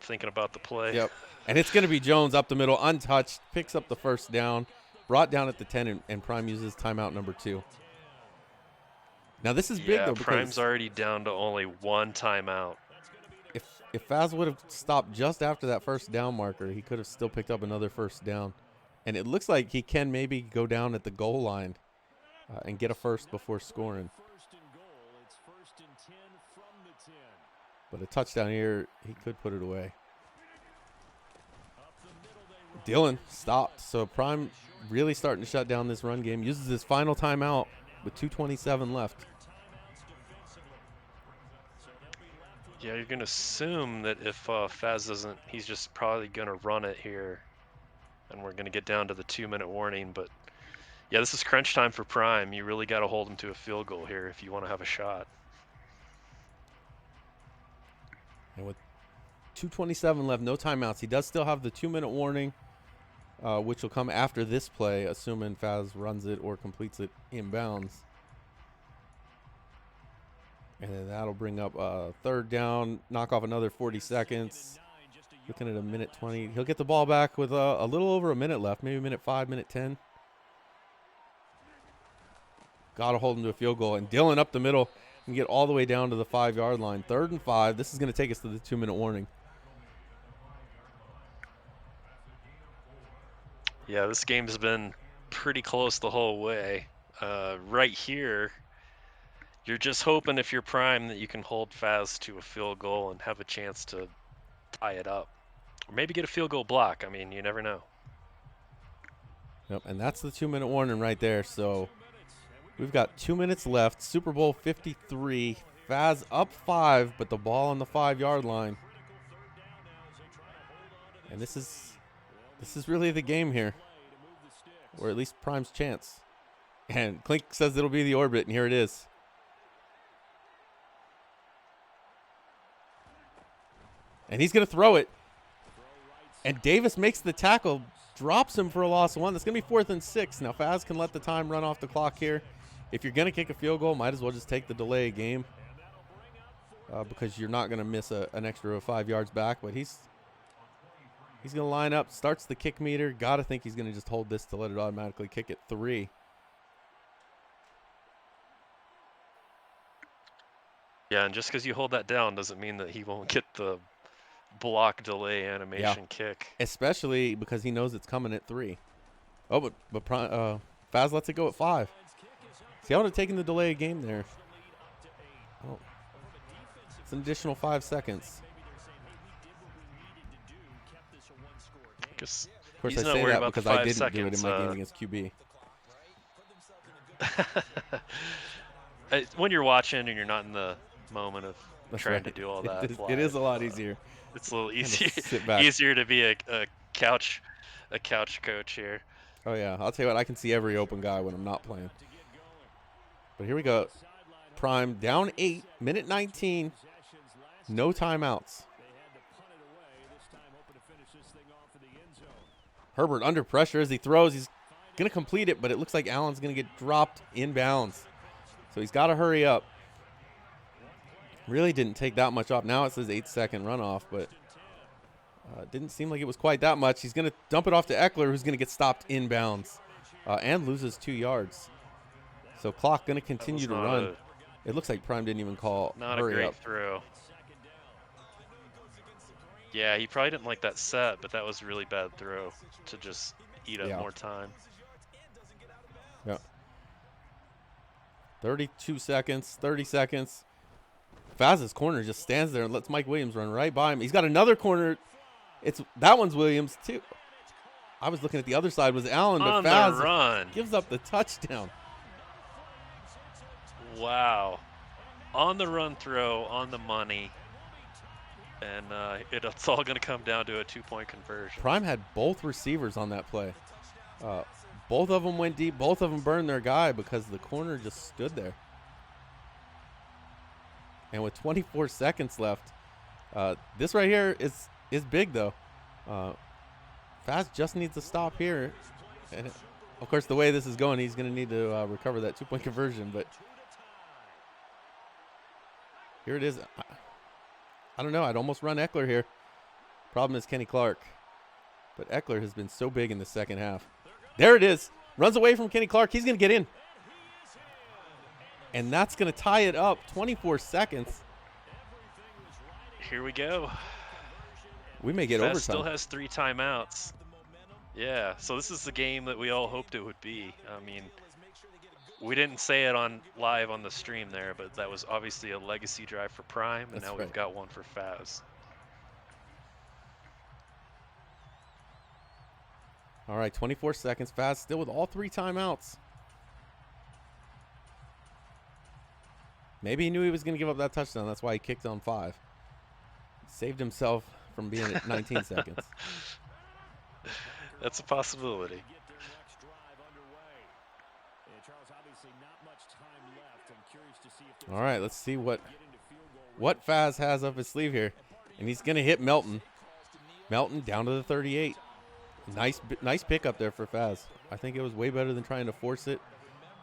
thinking about the play. Yep. And it's going to be Jones up the middle, untouched, picks up the first down, brought down at the 10, and Prime uses timeout number 2. Now this is big though, because Prime's already down to only 1 timeout. If Faz would have stopped just after that first down marker, he could have still picked up another first down. And it looks like he can maybe go down at the goal line and get a first before scoring. But a touchdown here, he could put it away. Dylan stopped. So Prime really starting to shut down this run game. Uses his final timeout with 2:27 left. Yeah, you're going to assume that if Faz doesn't, he's just probably going to run it here. And we're going to get down to the 2-minute warning. But yeah, this is crunch time for Prime. You really got to hold him to a field goal here if you want to have a shot. And with 2:27 left, no timeouts. He does still have the 2-minute warning, which will come after this play, assuming Faz runs it or completes it inbounds. And then that'll bring up third down, knock off another 40 seconds. Looking at a minute 20. He'll get the ball back with a little over a minute left, maybe minute 5, minute 10. Got to hold him to a field goal. And Dillon up the middle can get all the way down to the 5-yard line. 3rd and 5. This is going to take us to the 2-minute warning. Yeah, this game's been pretty close the whole way. Right here, you're just hoping if you're Prime that you can hold Faz to a field goal and have a chance to tie it up. Or maybe get a field goal block. I mean, you never know. Yep, and that's the 2-minute warning right there. So we've got 2 minutes left. Super Bowl 53. Faz up 5, but the ball on the 5-yard line. And this is really the game here, or at least Prime's chance. And Clink says it'll be the orbit, and here it is. And he's going to throw it. And Davis makes the tackle, drops him for a loss of 1. That's going to be 4th and 6. Now, Faz can let the time run off the clock here. If you're going to kick a field goal, might as well just take the delay game because you're not going to miss an extra 5 yards back. But he's going to line up, starts the kick meter. Got to think he's going to just hold this to let it automatically kick at 3. Yeah, and just because you hold that down doesn't mean that he won't get the block delay animation kick. Especially because he knows it's coming at 3. Oh, but Faz lets it go at 5. See, I would have taken the delay game there. Oh, it's an additional 5 seconds. Of course, I say that because I didn't do it in my game against QB. When you're watching and you're not in the moment of trying to do all that, it is a lot easier. It's a little easier to be a couch coach here. Oh yeah, I'll tell you what, I can see every open guy when I'm not playing. But here we go. Prime down 8, minute 19, no timeouts. Herbert under pressure as he throws. He's going to complete it, but it looks like Allen's going to get dropped inbounds. So he's got to hurry up. Really didn't take that much off. Now it says 8-second runoff, but it didn't seem like it was quite that much. He's going to dump it off to Eckler, who's going to get stopped inbounds and loses 2 yards. So clock going to continue to run. It looks like Prime didn't even call not hurry a great up. Throw. Yeah, he probably didn't like that set, but that was a really bad throw to just eat up more time. Yeah. 32 seconds, 30 seconds. Faz's corner just stands there and lets Mike Williams run right by him. He's got another corner. That one's Williams too. I was looking at the other side was Allen, but Faz gives up the touchdown. Wow. On the run throw, on the money. And it's all going to come down to a 2-point conversion. Prime had both receivers on that play. Both of them went deep. Both of them burned their guy because the corner just stood there. And with 24 seconds left, this right here is big, though. Faz just needs to stop here. And, of course, the way this is going, he's going to need to recover that 2-point conversion. But here it is. I don't know. I'd almost run Eckler here. Problem is Kenny Clark. But Eckler has been so big in the second half. There it is. Runs away from Kenny Clark. He's going to get in. And that's going to tie it up. 24 seconds. Here we go. We may get Faz overtime. Still has 3 timeouts. Yeah, so this is the game that we all hoped it would be. I mean, we didn't say it live on the stream there, but that was obviously a legacy drive for Prime, and now we've got one for Faz. All right, 24 seconds. Faz still with all 3 timeouts. Maybe he knew he was going to give up that touchdown. That's why he kicked on 5. Saved himself from being at 19 seconds. That's a possibility. All right, let's see what Faz has up his sleeve here. And he's going to hit Melton. Melton down to the 38. Nice pickup there for Faz. I think it was way better than trying to force it.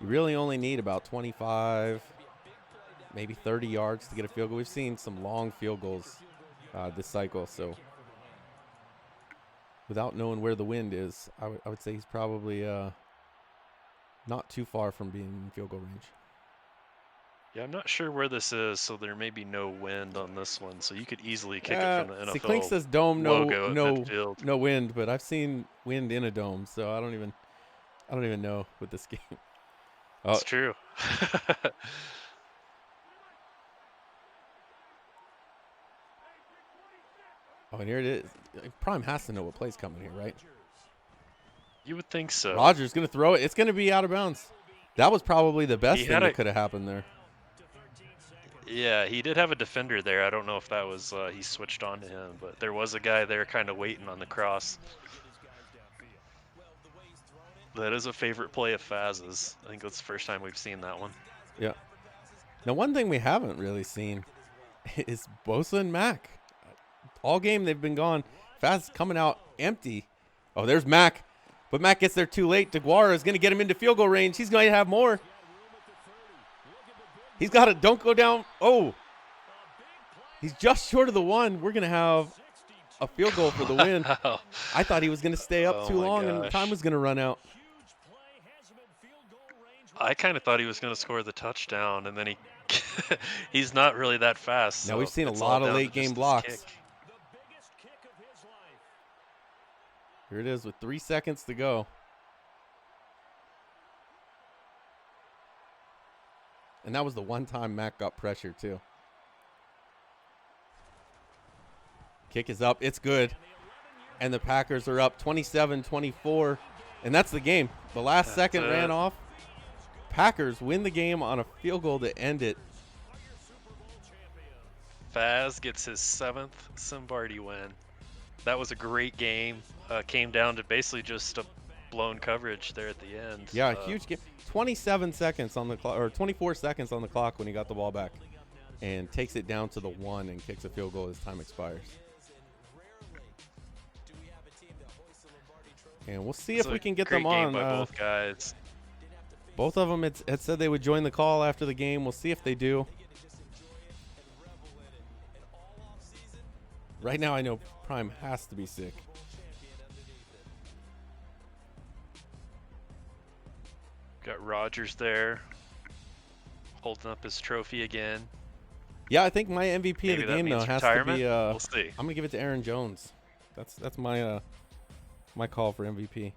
You really only need about 25, maybe 30 yards to get a field goal. We've seen some long field goals this cycle, so without knowing where the wind is, I would say he's probably not too far from being in field goal range. Yeah, I'm not sure where this is, so there may be no wind on this one. So you could easily kick it from the See, Clink NFL says dome, logo at no midfield. wind, but I've seen wind in a dome, so I don't even know with this game. Oh, It's true. oh, and here it is. Prime has to know what play's coming here, right? You would think so. Rogers going to throw it. It's going to be out of bounds. That was probably the best He thing had that could have happened there. Yeah, he did have a defender there. I don't know if that was he switched on to him, but there was a guy there kind of waiting on the cross. That is a favorite play of Faz's. I think that's the first time we've seen that one. Yeah. Now, one thing we haven't really seen is Bosa and Mack. All game they've been gone. Faz coming out empty. Oh, there's Mack. But Mack gets there too late. DeGuara is going to get him into field goal range. He's going to have more. He's got it. Don't go down. Oh. He's just short of the one. We're going to have a field goal for the win. Wow. I thought he was going to stay up Oh too my long and gosh. time was going to run out. I kind of thought he was going to score the touchdown, and then he's not really that fast. Now, so we've seen a it's all lot of down to late game just his blocks. kick. Here it is with 3 seconds to go. And that was the one time Mack got pressure, too. Kick is up. It's good. And the Packers are up 27-24. And that's the game. The last second ran off. Packers win the game on a field goal to end it. Faz gets his 7th Simbardi win. That was a great game. Came down to basically just a blown coverage there at the end. Yeah, huge game. 27 seconds on the clock, or 24 seconds on the clock when he got the ball back. And takes it down to the 1 and kicks a field goal as time expires. And we'll see if we can get them Great game on. by both guys. Both of them had said they would join the call after the game. We'll see if they do. Right now, I know Prime has to be sick. Got Rogers there, holding up his trophy again. Yeah, I think my MVP Maybe of the that game though means has retirement? to be. We'll see. I'm gonna give it to Aaron Jones. That's my my call for MVP.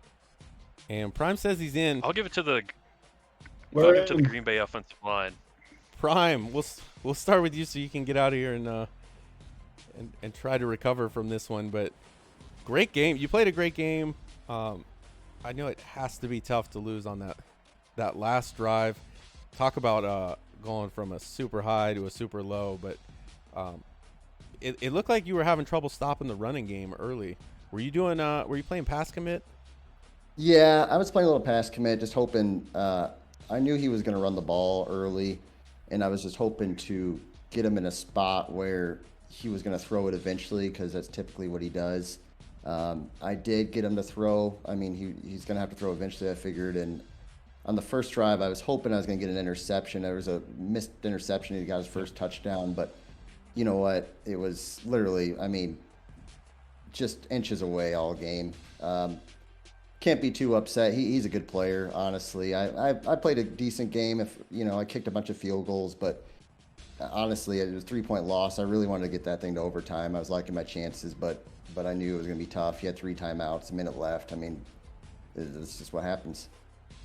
And Prime says he's in. I'll give it to the We're in. Green Bay offensive line. Prime, we'll start with you so you can get out of here and try to recover from this one. But great game. You played a great game. I know it has to be tough to lose on that last drive. Talk about going from a super high to a super low, but it looked like you were having trouble stopping the running game early. Were you playing pass commit? Yeah, I was playing a little pass commit, just hoping. I knew he was going to run the ball early, and I was just hoping to get him in a spot where he was going to throw it eventually, because that's typically what he does. I did get him to throw. I mean, he's going to have to throw eventually, I figured. And on the first drive, I was hoping I was going to get an interception. There was a missed interception. He got his first touchdown, but you know what? It was literally, I mean, just inches away all game. Can't be too upset. He's a good player, honestly. I played a decent game. If I kicked a bunch of field goals, but honestly, it was a 3-point loss. I really wanted to get that thing to overtime. I was liking my chances, but I knew it was going to be tough. He had 3 timeouts, a minute left. I mean, it's just what happens.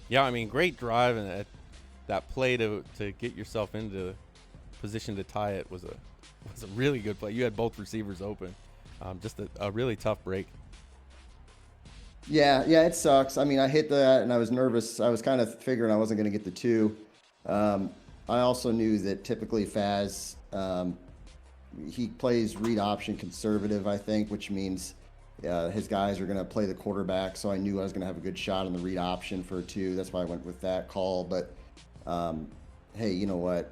Yeah, I mean, great drive, and that play to get yourself into position to tie it was a really good play. You had both receivers open. Just a really tough break. Yeah, it sucks. I mean, I hit that, and I was nervous. I was kind of figuring I wasn't going to get the 2. I also knew that typically Faz, he plays read option conservative, I think, which means his guys are going to play the quarterback. So I knew I was going to have a good shot on the read option for a 2. That's why I went with that call. But hey, you know what?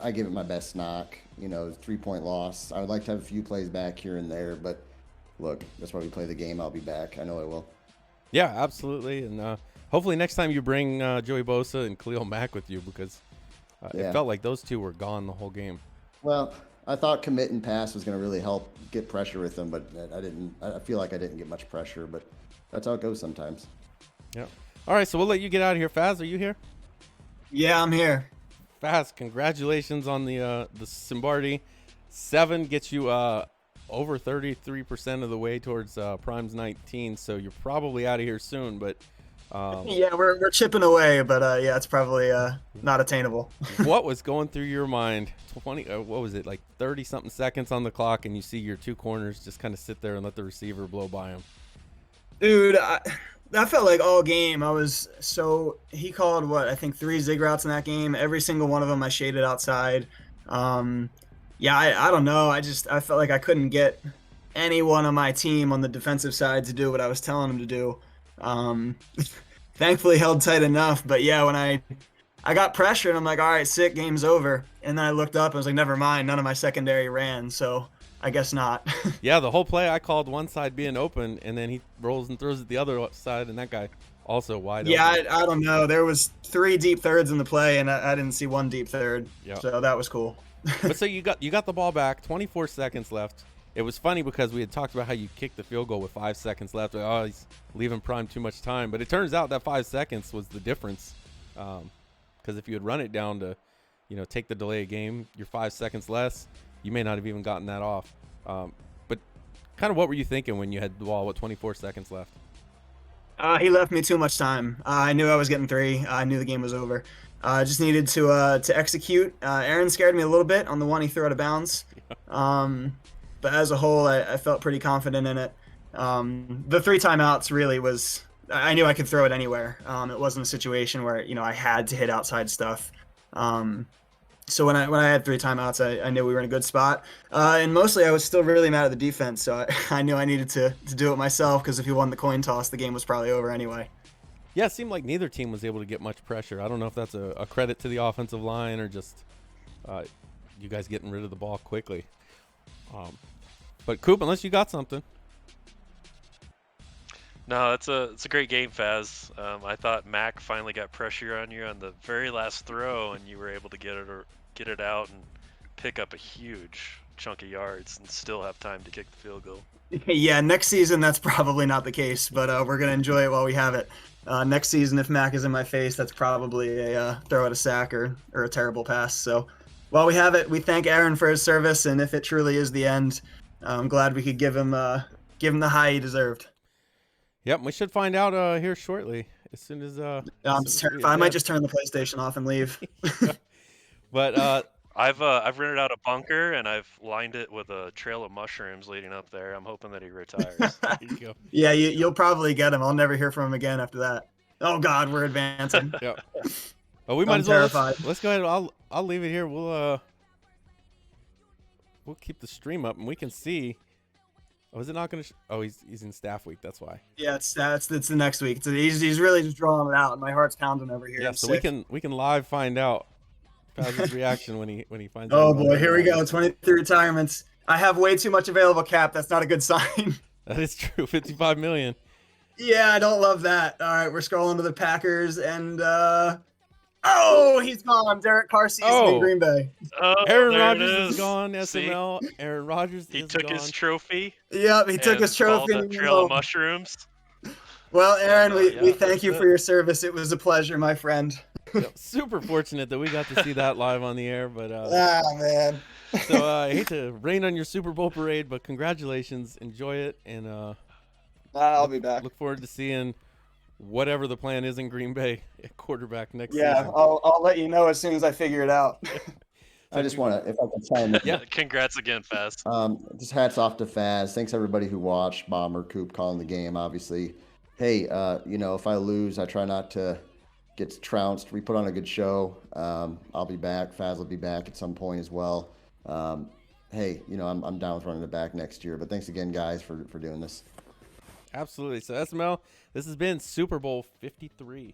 I give it my best knock. 3-point loss. I would like to have a few plays back here and there, but look, that's why we play the game. I'll be back. I know I will. Yeah, absolutely. And hopefully next time you bring Joey Bosa and Khalil Mack with you, because It Yeah. felt like those two were gone the whole game. Well, I thought commit and pass was going to really help get pressure with them, but I didn't. I feel like I didn't get much pressure, but that's how it goes sometimes. Yeah. All right, so we'll let you get out of here. Faz, are you here? Yeah, I'm here. Faz, congratulations on the Simbardi. 7 gets you over 33% of the way towards Prime's 19, so you're probably out of here soon. But Yeah, we're chipping away, but yeah, it's probably not attainable. what was going through your mind? 20, what was it, like 30 something seconds on the clock, and you see your two corners just kind of sit there and let the receiver blow by them. Dude, I felt like all game he called I think 3 zig routes in that game. Every single one of them I shaded outside. Yeah, I don't know. I felt like I couldn't get anyone on my team on the defensive side to do what I was telling them to do. Thankfully held tight enough, but yeah, when I got pressured, I'm like, all right, sick, game's over. And then I looked up and was like, never mind, none of my secondary ran, so I guess not. Yeah, the whole play I called one side being open, and then he rolls and throws it the other side, and that guy also wide Yeah, open. I don't know. There was 3 deep thirds in the play, and I didn't see 1 deep third. Yeah. So that was cool. But so you got the ball back, 24 seconds left. It was funny because we had talked about how you kicked the field goal with 5 seconds left. Oh, he's leaving Prime too much time. But it turns out that 5 seconds was the difference. Because if you had run it down to, take the delay of game, you're 5 seconds less, you may not have even gotten that off. But kind of what were you thinking when you had the ball with 24 seconds left? He left me too much time. I knew I was getting 3. I knew the game was over. I just needed to execute. Aaron scared me a little bit on the one he threw out of bounds. But as a whole, I felt pretty confident in it. The 3 timeouts really was – I knew I could throw it anywhere. It wasn't a situation where, I had to hit outside stuff. So when I had 3 timeouts, I knew we were in a good spot. And mostly I was still really mad at the defense, so I knew I needed to do it myself because if he won the coin toss, the game was probably over anyway. Yeah, it seemed like neither team was able to get much pressure. I don't know if that's a credit to the offensive line or just you guys getting rid of the ball quickly. But Coop, unless you got something. No, it's a great game, Faz. I thought Mac finally got pressure on you on the very last throw, and you were able to get it out and pick up a huge chunk of yards and still have time to kick the field goal. Yeah, next season that's probably not the case, but we're gonna enjoy it while we have it. Next season, if Mac is in my face, that's probably a throw at a sack or a terrible pass. So while we have it, we thank Aaron for his service, and if it truly is the end, I'm glad we could give him the high he deserved. Yep, we should find out here shortly. As soon as I'm terrified. I might just turn the PlayStation off and leave. But I've rented out a bunker and I've lined it with a trail of mushrooms leading up there. I'm hoping that he retires. there you go. Yeah, you'll probably get him. I'll never hear from him again after that. Oh God, we're advancing. Yep. Well, we might I'm as well terrified. let's go ahead. I'll leave it here. We'll keep the stream up and we can see. Oh, is it not going to? Oh, he's in staff week. That's why. Yeah, it's the next week. He's really just drawing it out, and my heart's pounding over here. Yeah, I'm so sick. we can live find out Faz's reaction when he finds out. Oh about boy, it. here we go. 23 retirements. I have way too much available cap. That's not a good sign. That is true. 55 million. Yeah, I don't love that. All right, we're scrolling to the Packers, and oh, he's gone. Derek Carr season Oh. in Green Bay. Oh, Aaron there it Rodgers is is. gone. See? SML. Aaron Rodgers He is took gone. his trophy. Yep, he took and his trophy. followed that trail of mushrooms. Well, Aaron, we Yeah, thank you that's for it. your service. It was a pleasure, my friend. Yep, super fortunate that we got to see that live on the air. But Ah, man. so I hate to rain on your Super Bowl parade, but congratulations. Enjoy it, and I'll be back. look forward to seeing whatever the plan is in Green Bay at quarterback next Yeah, season. I'll let you know as soon as I figure it out. I just want to, if I can chime in. Yeah. Congrats again, Faz. Just hats off to Faz. Thanks everybody who watched. Bomber, Coop calling the game, obviously. Hey, if I lose, I try not to get trounced. We put on a good show. I'll be back. Faz will be back at some point as well. Hey, I'm down with running it back next year. But thanks again, guys, for doing this. Absolutely. So SML, this has been Super Bowl 53.